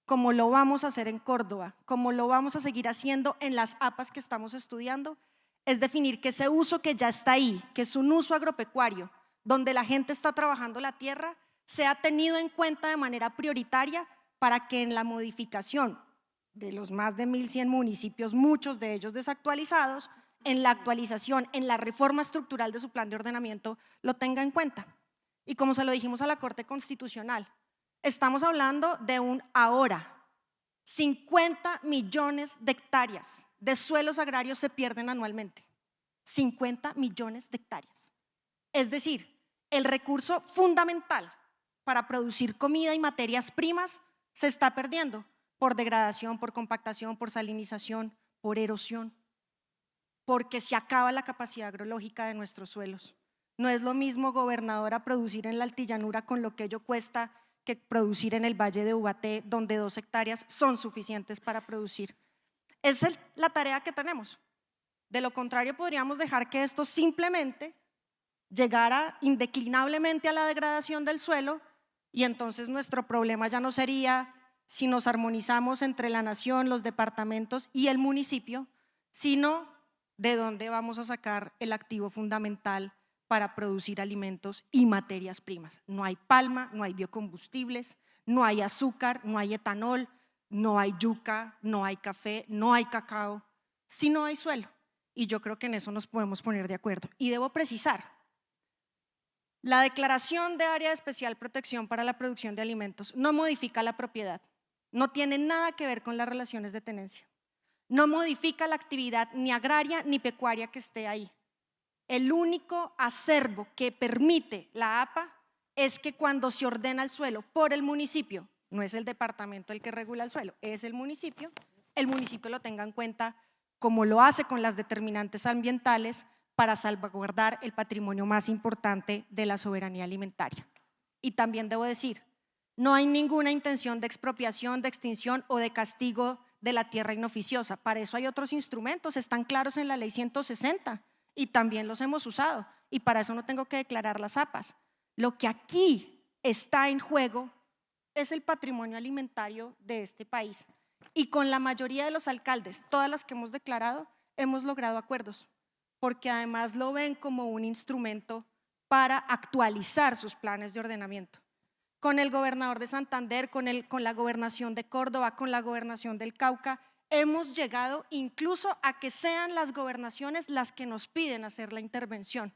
como lo vamos a hacer en Córdoba, como lo vamos a seguir haciendo en las APAs que estamos estudiando, es definir que ese uso que ya está ahí, que es un uso agropecuario, donde la gente está trabajando la tierra, sea tenido en cuenta de manera prioritaria para que en la modificación de los más de 1.100 municipios, muchos de ellos desactualizados, en la actualización, en la reforma estructural de su plan de ordenamiento, lo tenga en cuenta. Y como se lo dijimos a la Corte Constitucional, estamos hablando de un ahora. 50 millones de hectáreas de suelos agrarios se pierden anualmente. 50 millones de hectáreas. Es decir, el recurso fundamental para producir comida y materias primas se está perdiendo por degradación, por compactación, por salinización, por erosión, porque se acaba la capacidad agrológica de nuestros suelos. No es lo mismo, gobernadora, producir en la altillanura con lo que ello cuesta que producir en el Valle de Ubaté, donde 2 hectáreas son suficientes para producir. Esa es la tarea que tenemos. De lo contrario, podríamos dejar que esto simplemente llegara indeclinablemente a la degradación del suelo y entonces nuestro problema ya no sería si nos armonizamos entre la nación, los departamentos y el municipio, sino de dónde vamos a sacar el activo fundamental para producir alimentos y materias primas. No hay palma, no hay biocombustibles, no hay azúcar, no hay etanol, no hay yuca, no hay café, no hay cacao, si no hay suelo. Y yo creo que en eso nos podemos poner de acuerdo. Y debo precisar, la declaración de área de especial protección para la producción de alimentos no modifica la propiedad, no tiene nada que ver con las relaciones de tenencia, no modifica la actividad ni agraria ni pecuaria que esté ahí. El único acervo que permite la APA es que cuando se ordena el suelo por el municipio, no es el departamento el que regula el suelo, es el municipio lo tenga en cuenta como lo hace con las determinantes ambientales para salvaguardar el patrimonio más importante de la soberanía alimentaria. Y también debo decir, no hay ninguna intención de expropiación, de extinción o de castigo de la tierra inoficiosa. Para eso hay otros instrumentos, están claros en la Ley 160 y también los hemos usado y para eso no tengo que declarar las APAs. Lo que aquí está en juego es el patrimonio alimentario de este país y con la mayoría de los alcaldes, todas las que hemos declarado, hemos logrado acuerdos porque además lo ven como un instrumento para actualizar sus planes de ordenamiento. Con el gobernador de Santander, con la gobernación de Córdoba, con la gobernación del Cauca, hemos llegado incluso a que sean las gobernaciones las que nos piden hacer la intervención.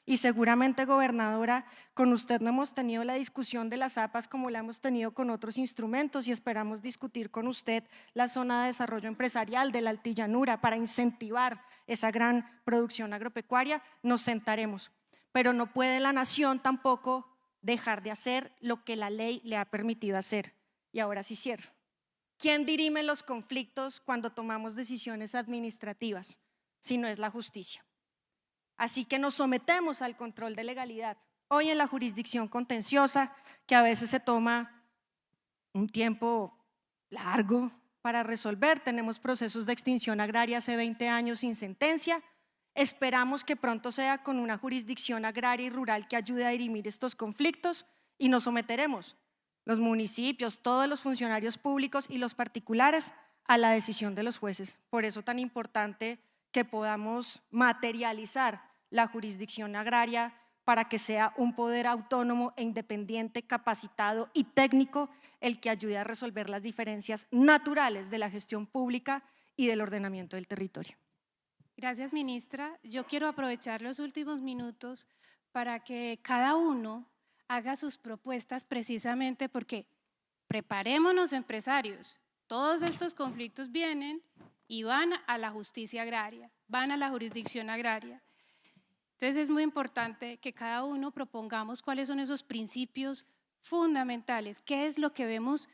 Y seguramente, gobernadora, con usted no hemos tenido la discusión de las APAs como la hemos tenido con otros instrumentos y esperamos discutir con usted la zona de desarrollo empresarial de la altillanura para incentivar esa gran producción agropecuaria. Nos sentaremos, pero no puede la nación tampoco dejar de hacer lo que la ley le ha permitido hacer. Y ahora sí cierro. ¿Quién dirime los conflictos cuando tomamos decisiones administrativas si no es la justicia? Así que nos sometemos al control de legalidad. Hoy en la jurisdicción contenciosa, que a veces se toma un tiempo largo para resolver, tenemos procesos de extinción agraria hace 20 años sin sentencia. Esperamos que pronto sea con una jurisdicción agraria y rural que ayude a dirimir estos conflictos y nos someteremos, los municipios, todos los funcionarios públicos y los particulares, a la decisión de los jueces. Por eso tan importante que podamos materializar la jurisdicción agraria para que sea un poder autónomo e independiente, capacitado y técnico el que ayude a resolver las diferencias naturales de la gestión pública y del ordenamiento del territorio.
Gracias, ministra. Yo quiero aprovechar los últimos minutos para que cada uno haga sus propuestas, precisamente porque preparémonos, empresarios. Todos estos conflictos vienen y van a la justicia agraria, van a la jurisdicción agraria. Entonces es muy importante que cada uno propongamos cuáles son esos principios fundamentales, qué es lo que vemos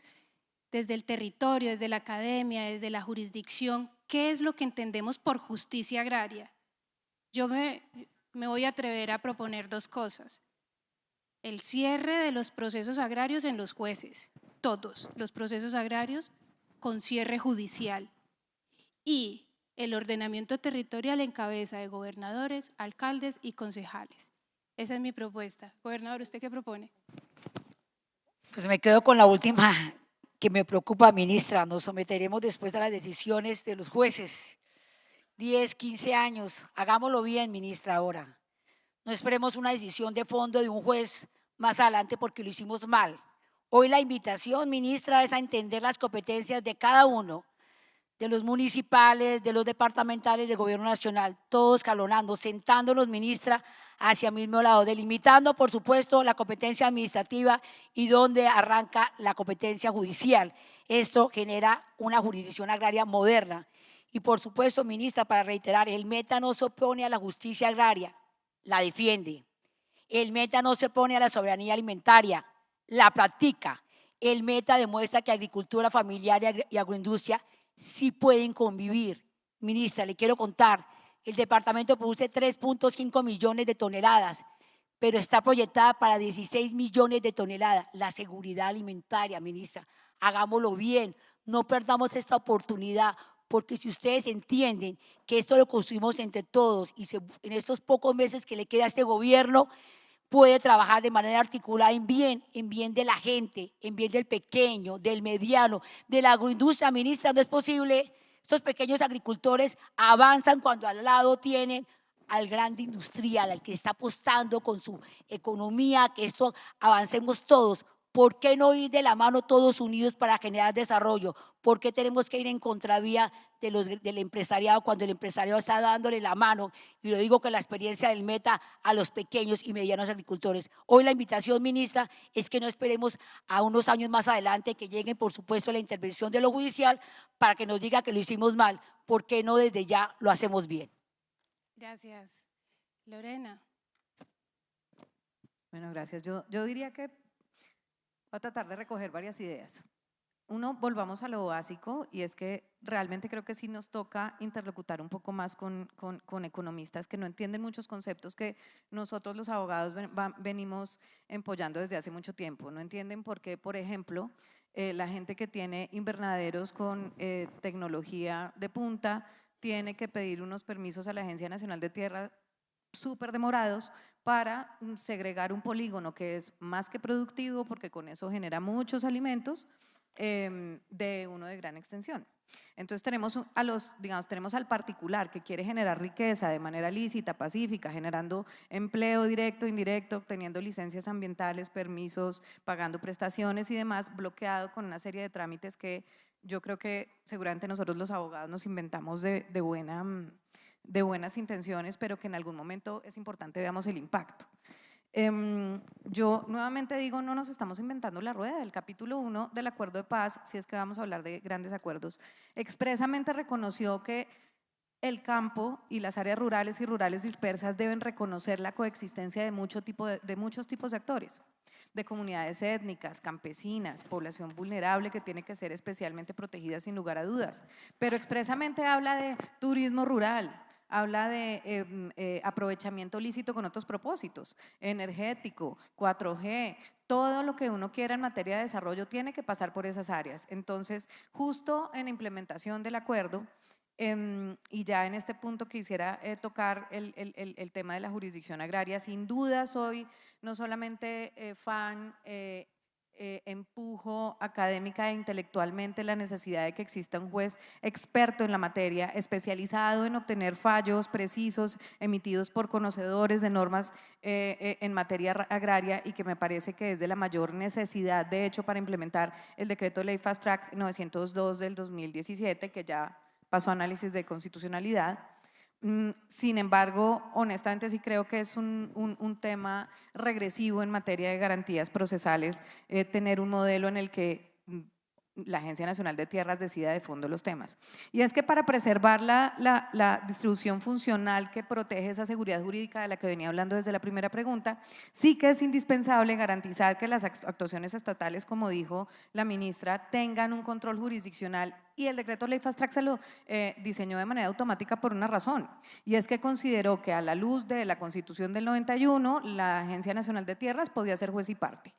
desde el territorio, desde la academia, desde la jurisdicción, qué es lo que entendemos por justicia agraria. Yo me voy a atrever a proponer dos cosas: el cierre de los procesos agrarios en los jueces, todos los procesos agrarios con cierre judicial, y el ordenamiento territorial en cabeza de gobernadores, alcaldes y concejales. Esa es mi propuesta. Gobernador, ¿usted qué propone?
Pues me quedo con la última que me preocupa, ministra. Nos someteremos después a las decisiones de los jueces. 10, 15 años. Hagámoslo bien, ministra, ahora. No esperemos una decisión de fondo de un juez más adelante porque lo hicimos mal. Hoy la invitación, ministra, es a entender las competencias de cada uno, de los municipales, de los departamentales, del gobierno nacional, todos escalonando, sentándonos, ministra, hacia el mismo lado, delimitando, por supuesto, la competencia administrativa y donde arranca la competencia judicial. Esto genera una jurisdicción agraria moderna. Y, por supuesto, ministra, para reiterar, el META no se opone a la justicia agraria, la defiende. El META no se opone a la soberanía alimentaria, la practica. El META demuestra que agricultura familiar y agroindustria sí pueden convivir. Ministra, le quiero contar, el departamento produce 3.5 millones de toneladas, pero está proyectada para 16 millones de toneladas. La seguridad alimentaria, ministra, hagámoslo bien, no perdamos esta oportunidad, porque si ustedes entienden que esto lo construimos entre todos y en estos pocos meses que le queda a este gobierno, puede trabajar de manera articulada en bien de la gente, en bien del pequeño, del mediano, de la agroindustria. Ministra, no es posible. Estos pequeños agricultores avanzan cuando al lado tienen al grande industrial, al que está apostando con su economía, que esto avancemos todos. ¿Por qué no ir de la mano todos unidos para generar desarrollo? ¿Por qué tenemos que ir en contravía del empresariado cuando el empresariado está dándole la mano? Y lo digo con la experiencia del META a los pequeños y medianos agricultores. Hoy la invitación, ministra, es que no esperemos a unos años más adelante que lleguen, por supuesto, la intervención de lo judicial para que nos diga que lo hicimos mal. ¿Por qué no desde ya lo hacemos bien?
Gracias. Lorena.
Bueno, gracias. Yo diría que voy a tratar de recoger varias ideas. Uno, volvamos a lo básico, y es que realmente creo que sí nos toca interlocutar un poco más con economistas que no entienden muchos conceptos que nosotros los abogados venimos empollando desde hace mucho tiempo. No entienden por qué, por ejemplo, la gente que tiene invernaderos con tecnología de punta tiene que pedir unos permisos a la Agencia Nacional de Tierra súper demorados para segregar un polígono que es más que productivo, porque con eso genera muchos alimentos, de uno de gran extensión. Entonces tenemos tenemos al particular que quiere generar riqueza de manera lícita, pacífica, generando empleo directo, indirecto, obteniendo licencias ambientales, permisos, pagando prestaciones y demás, bloqueado con una serie de trámites que yo creo que seguramente nosotros los abogados nos inventamos de buenas intenciones, pero que en algún momento es importante veamos el impacto. Yo nuevamente digo, no nos estamos inventando la rueda. El capítulo 1 del Acuerdo de Paz, si es que vamos a hablar de grandes acuerdos, expresamente reconoció que el campo y las áreas rurales y rurales dispersas deben reconocer la coexistencia de muchos tipos de actores, de comunidades étnicas, campesinas, población vulnerable que tiene que ser especialmente protegida sin lugar a dudas, pero expresamente habla de turismo rural, habla de aprovechamiento lícito con otros propósitos, energético, 4G, todo lo que uno quiera en materia de desarrollo tiene que pasar por esas áreas. Entonces, justo en implementación del acuerdo, y ya en este punto quisiera tocar el tema de la jurisdicción agraria. Sin duda soy no solamente fan empujo académica e intelectualmente la necesidad de que exista un juez experto en la materia, especializado en obtener fallos precisos emitidos por conocedores de normas en materia agraria, y que me parece que es de la mayor necesidad, de hecho, para implementar el decreto de ley Fast Track 902 del 2017, que ya pasó a análisis de constitucionalidad. Sin embargo, honestamente sí creo que es un tema regresivo en materia de garantías procesales, tener un modelo en el que la Agencia Nacional de Tierras decida de fondo los temas. Y es que para preservar la distribución funcional que protege esa seguridad jurídica de la que venía hablando desde la primera pregunta, sí que es indispensable garantizar que las actuaciones estatales, como dijo la ministra, tengan un control jurisdiccional, y el decreto ley Fast Track se lo diseñó de manera automática por una razón, y es que consideró que a la luz de la Constitución del 91 la Agencia Nacional de Tierras podía ser juez y parte.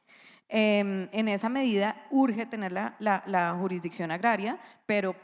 En esa medida urge tener la jurisdicción agraria, pero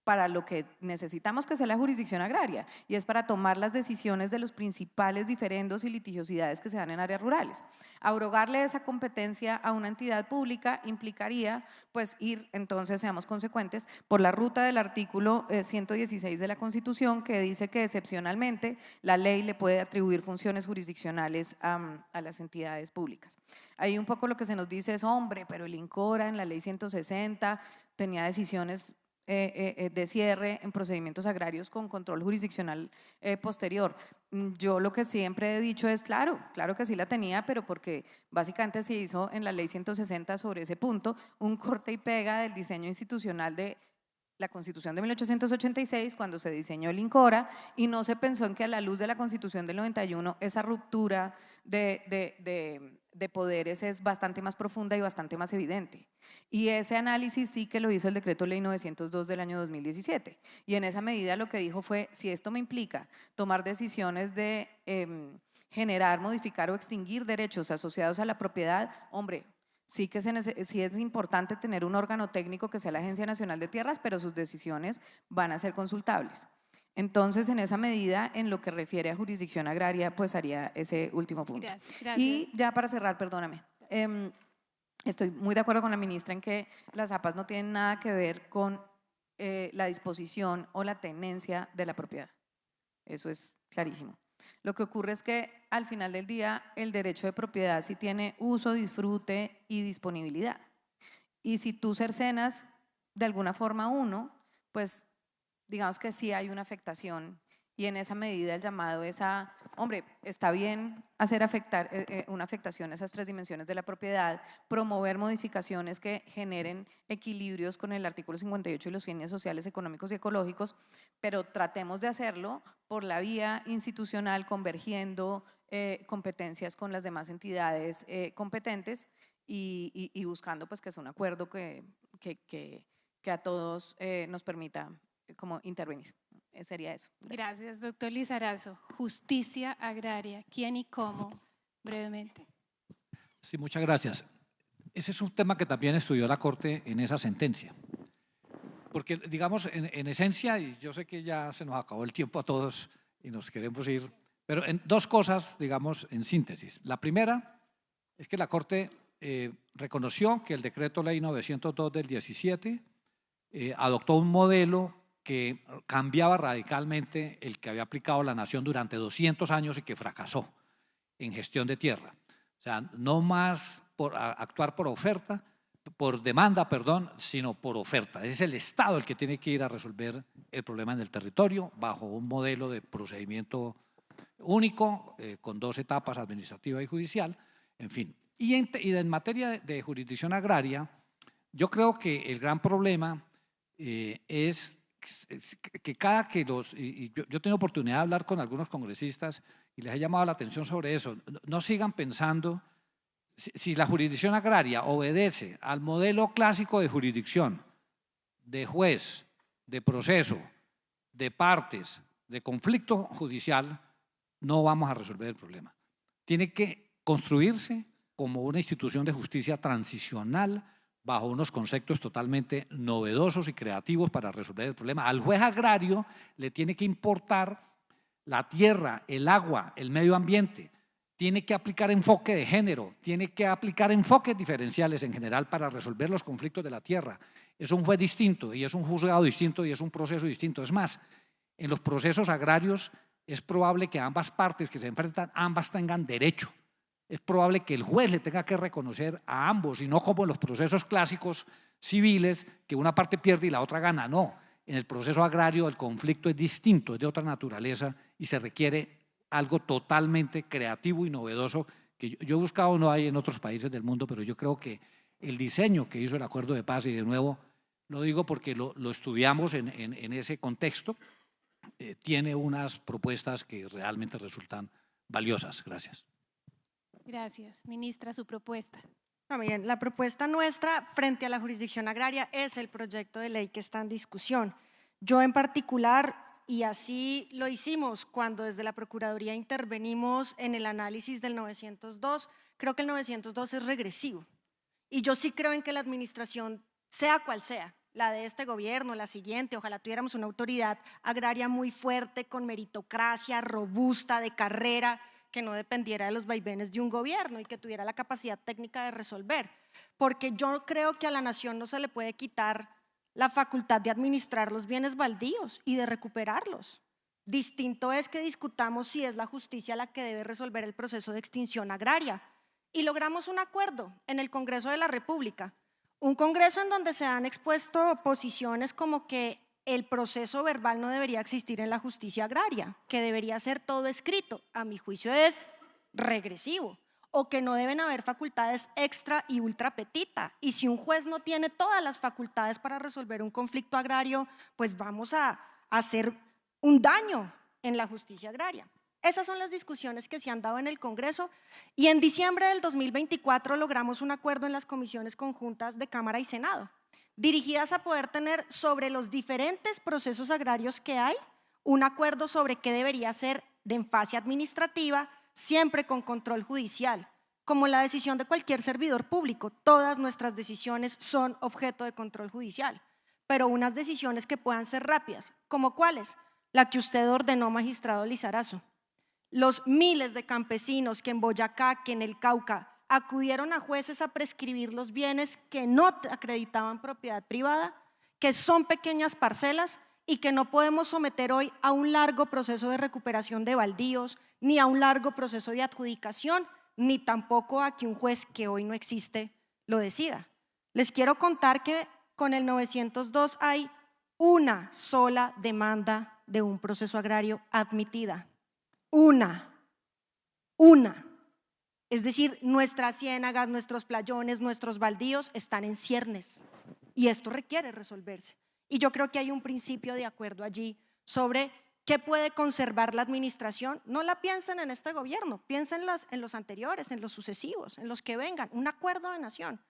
para lo que necesitamos que sea la jurisdicción agraria, y es para tomar las decisiones de los principales diferendos y litigiosidades que se dan en áreas rurales. Abrogarle esa competencia a una entidad pública implicaría pues ir, entonces seamos consecuentes, por la ruta del artículo 116 de la Constitución, que dice que excepcionalmente la ley le puede atribuir funciones jurisdiccionales a las entidades públicas. Ahí un poco lo que se nos dice es, hombre, pero el INCORA en la ley 160 tenía decisiones de cierre en procedimientos agrarios con control jurisdiccional posterior. Yo lo que siempre he dicho es, claro que sí la tenía, pero porque básicamente se hizo en la ley 160 sobre ese punto un corte y pega del diseño institucional de la Constitución de 1886, cuando se diseñó el INCORA, y no se pensó en que a la luz de la Constitución del 91 esa ruptura de poderes es bastante más profunda y bastante más evidente. Y ese análisis sí que lo hizo el decreto ley 902 del año 2017. Y en esa medida lo que dijo fue, si esto me implica tomar decisiones de generar, modificar o extinguir derechos asociados a la propiedad, hombre, sí que sí es importante tener un órgano técnico que sea la Agencia Nacional de Tierras, pero sus decisiones van a ser consultables. Entonces, en esa medida, en lo que refiere a jurisdicción agraria, pues haría ese último punto.
Gracias.
Y ya para cerrar, perdóname, estoy muy de acuerdo con la ministra en que las APAs no tienen nada que ver con la disposición o la tenencia de la propiedad. Eso es clarísimo. Lo que ocurre es que al final del día el derecho de propiedad sí tiene uso, disfrute y disponibilidad. Y si tú cercenas de alguna forma uno, pues digamos que sí hay una afectación, y en esa medida el llamado es a, hombre, está bien hacer una afectación a esas tres dimensiones de la propiedad, promover modificaciones que generen equilibrios con el artículo 58 y los fines sociales, económicos y ecológicos, pero tratemos de hacerlo por la vía institucional, convergiendo competencias con las demás entidades competentes y buscando pues que es un acuerdo que a todos nos permita como intervenir. Sería eso.
Gracias, doctor Lizarazo. Justicia agraria, ¿quién y cómo? Brevemente.
Sí, muchas gracias. Ese es un tema que también estudió la Corte en esa sentencia. Porque, digamos, en esencia, y yo sé que ya se nos acabó el tiempo a todos y nos queremos ir, pero en dos cosas, digamos, en síntesis. La primera es que la Corte reconoció que el decreto ley 902 del 17 adoptó un modelo que cambiaba radicalmente el que había aplicado la nación durante 200 años y que fracasó en gestión de tierra. O sea, no más por actuar por oferta, por demanda, perdón, sino por oferta. Es el Estado el que tiene que ir a resolver el problema en el territorio bajo un modelo de procedimiento único, con 2 etapas, administrativa y judicial, en fin. Y en materia de jurisdicción agraria, yo creo que el gran problema es que cada que yo tengo oportunidad de hablar con algunos congresistas y les he llamado la atención sobre eso, no sigan pensando si la jurisdicción agraria obedece al modelo clásico de jurisdicción, de juez, de proceso, de partes, de conflicto judicial, no vamos a resolver el problema. Tiene que construirse como una institución de justicia transicional bajo unos conceptos totalmente novedosos y creativos para resolver el problema. Al juez agrario le tiene que importar la tierra, el agua, el medio ambiente, tiene que aplicar enfoque de género, tiene que aplicar enfoques diferenciales en general para resolver los conflictos de la tierra. Es un juez distinto y es un juzgado distinto y es un proceso distinto. Es más, en los procesos agrarios es probable que ambas partes que se enfrentan, ambas tengan derecho. Es probable que el juez le tenga que reconocer a ambos y no como en los procesos clásicos civiles que una parte pierde y la otra gana. No, en el proceso agrario el conflicto es distinto, es de otra naturaleza y se requiere algo totalmente creativo y novedoso que yo he buscado, no hay en otros países del mundo, pero yo creo que el diseño que hizo el acuerdo de paz, y de nuevo lo digo porque lo estudiamos en ese contexto, tiene unas propuestas que realmente resultan valiosas. Gracias.
Gracias. Ministra, su propuesta.
No, miren, la propuesta nuestra frente a la jurisdicción agraria es el proyecto de ley que está en discusión. Yo en particular, y así lo hicimos cuando desde la Procuraduría intervenimos en el análisis del 902, creo que el 902 es regresivo. Y yo sí creo en que la administración, sea cual sea, la de este gobierno, la siguiente, ojalá tuviéramos una autoridad agraria muy fuerte, con meritocracia, robusta, de carrera, que no dependiera de los vaivenes de un gobierno y que tuviera la capacidad técnica de resolver. Porque yo creo que a la nación no se le puede quitar la facultad de administrar los bienes baldíos y de recuperarlos. Distinto es que discutamos si es la justicia la que debe resolver el proceso de extinción agraria. Y logramos un acuerdo en el Congreso de la República, un Congreso en donde se han expuesto posiciones como que el proceso verbal no debería existir en la justicia agraria, que debería ser todo escrito. A mi juicio es regresivo. O que no deben haber facultades extra y ultra petita. Y si un juez no tiene todas las facultades para resolver un conflicto agrario, pues vamos a hacer un daño en la justicia agraria. Esas son las discusiones que se han dado en el Congreso y en diciembre del 2024 logramos un acuerdo en las comisiones conjuntas de Cámara y Senado, dirigidas a poder tener sobre los diferentes procesos agrarios que hay, un acuerdo sobre qué debería ser en fase administrativa, siempre con control judicial. Como la decisión de cualquier servidor público, todas nuestras decisiones son objeto de control judicial, pero unas decisiones que puedan ser rápidas, ¿como cuáles? La que usted ordenó, magistrado Lizarazo. Los miles de campesinos que en Boyacá, que en el Cauca, acudieron a jueces a prescribir los bienes que no acreditaban propiedad privada, que son pequeñas parcelas y que no podemos someter hoy a un largo proceso de recuperación de baldíos, ni a un largo proceso de adjudicación, ni tampoco a que un juez que hoy no existe lo decida. Les quiero contar que con el 902 hay una sola demanda de un proceso agrario admitida. Una. Es decir, nuestras ciénagas, nuestros playones, nuestros baldíos están en ciernes y esto requiere resolverse. Y yo creo que hay un principio de acuerdo allí sobre qué puede conservar la administración. No la piensen en este gobierno, piensen en los anteriores, en los sucesivos, en los que vengan, un acuerdo de nación.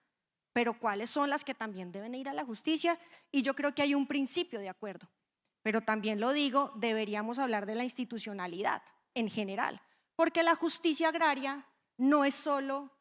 Pero cuáles son las que también deben ir a la justicia y yo creo que hay un principio de acuerdo. Pero también lo digo, deberíamos hablar de la institucionalidad en general, porque la justicia agraria no es solo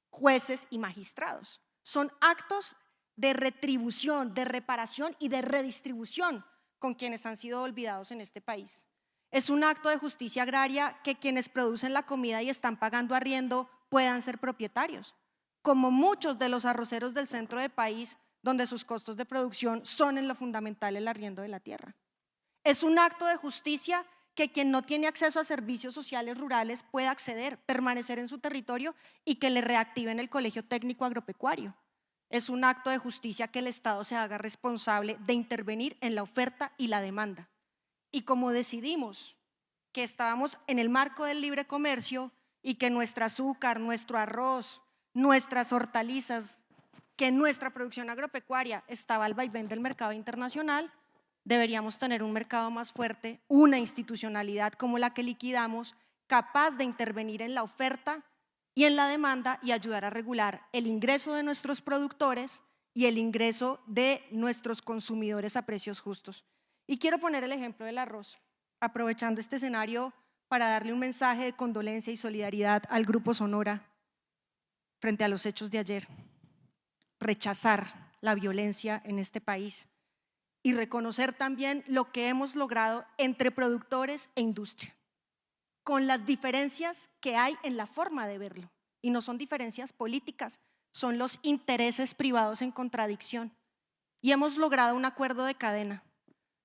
jueces y magistrados, son actos de retribución, de reparación y de redistribución con quienes han sido olvidados en este país. Es un acto de justicia agraria que quienes producen la comida y están pagando arriendo puedan ser propietarios, como muchos de los arroceros del centro del país, donde sus costos de producción son en lo fundamental el arriendo de la tierra. Es un acto de justicia que quien no tiene acceso a servicios sociales rurales pueda acceder, permanecer en su territorio y que le reactiven el colegio técnico agropecuario. Es un acto de justicia que el Estado se haga responsable de intervenir en la oferta y la demanda. Y como decidimos que estábamos en el marco del libre comercio y que nuestro azúcar, nuestro arroz, nuestras hortalizas, que nuestra producción agropecuaria estaba al vaivén del mercado internacional, deberíamos tener un mercado más fuerte, una institucionalidad como la que liquidamos, capaz de intervenir en la oferta y en la demanda y ayudar a regular el ingreso de nuestros productores y el ingreso de nuestros consumidores a precios justos. Y quiero poner el ejemplo del arroz, aprovechando este escenario para darle un mensaje de condolencia y solidaridad al Grupo Sonora frente a los hechos de ayer. Rechazar la violencia en este país y reconocer también lo que hemos logrado entre productores e industria. con las diferencias que hay en la forma de verlo. Y no son diferencias políticas, son los intereses privados en contradicción. Y hemos logrado un acuerdo de cadena,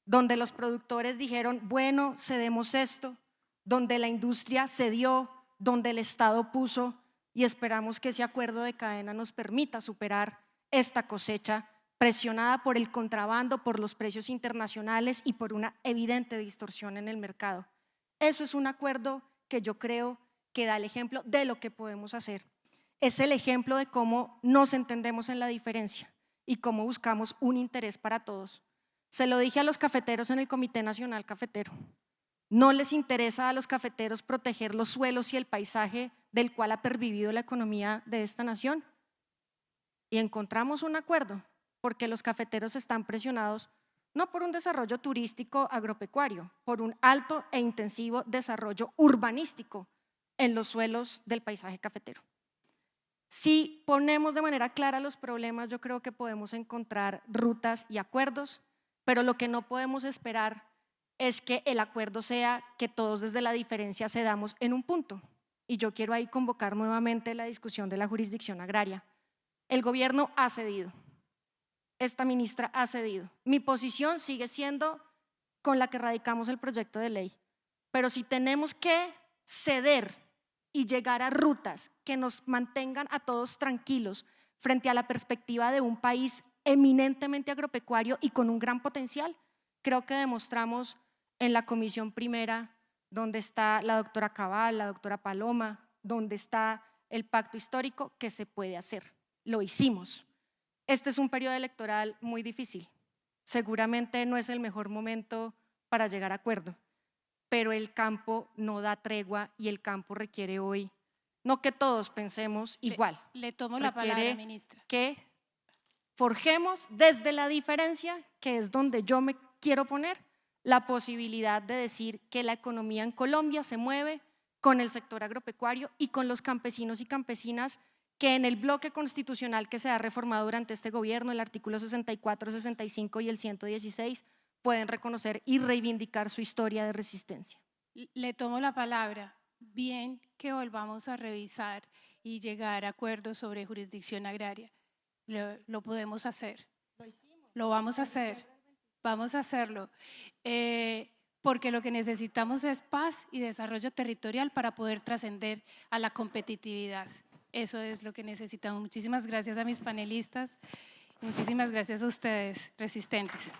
donde los productores dijeron, bueno, cedemos esto, donde la industria cedió, donde el Estado puso, y esperamos que ese acuerdo de cadena nos permita superar esta cosecha presionada por el contrabando, por los precios internacionales y por una evidente distorsión en el mercado. Eso es un acuerdo que yo creo que da el ejemplo de lo que podemos hacer. Es el ejemplo de cómo nos entendemos en la diferencia y cómo buscamos un interés para todos. Se lo dije a los cafeteros en el Comité Nacional Cafetero. No les interesa a los cafeteros proteger los suelos y el paisaje del cual ha pervivido la economía de esta nación. Y encontramos un acuerdo porque los cafeteros están presionados no por un desarrollo turístico agropecuario, por un alto e intensivo desarrollo urbanístico en los suelos del paisaje cafetero. Si ponemos de manera clara los problemas, yo creo que podemos encontrar rutas y acuerdos, pero lo que no podemos esperar es que el acuerdo sea que todos desde la diferencia cedamos en un punto. Y yo quiero ahí convocar nuevamente la discusión de la jurisdicción agraria. El gobierno ha cedido, esta ministra ha cedido. Mi posición sigue siendo con la que radicamos el proyecto de ley, pero si tenemos que ceder y llegar a rutas que nos mantengan a todos tranquilos frente a la perspectiva de un país eminentemente agropecuario y con un gran potencial, creo que demostramos en la comisión primera, donde está la doctora Cabal, la doctora Paloma, donde está el pacto histórico, que se puede hacer. Lo hicimos. Este es un periodo electoral muy difícil. Seguramente no es el mejor momento para llegar a acuerdo, pero el campo no da tregua y el campo requiere hoy, no que todos pensemos igual.
Le tomo la palabra, ministra.
Que forjemos desde la diferencia, que es donde yo me quiero poner, la posibilidad de decir que la economía en Colombia se mueve con el sector agropecuario y con los campesinos y campesinas que en el bloque constitucional que se ha reformado durante este gobierno, el artículo 64, 65 y el 116, pueden reconocer y reivindicar su historia de resistencia.
Le tomo la palabra. Bien que volvamos a revisar y llegar a acuerdos sobre jurisdicción agraria. Lo podemos hacer. Lo vamos a hacer. Vamos a hacerlo. Porque lo que necesitamos es paz y desarrollo territorial para poder trascender a la competitividad. Eso es lo que necesitamos. Muchísimas gracias a mis panelistas. Muchísimas gracias a ustedes, resistentes.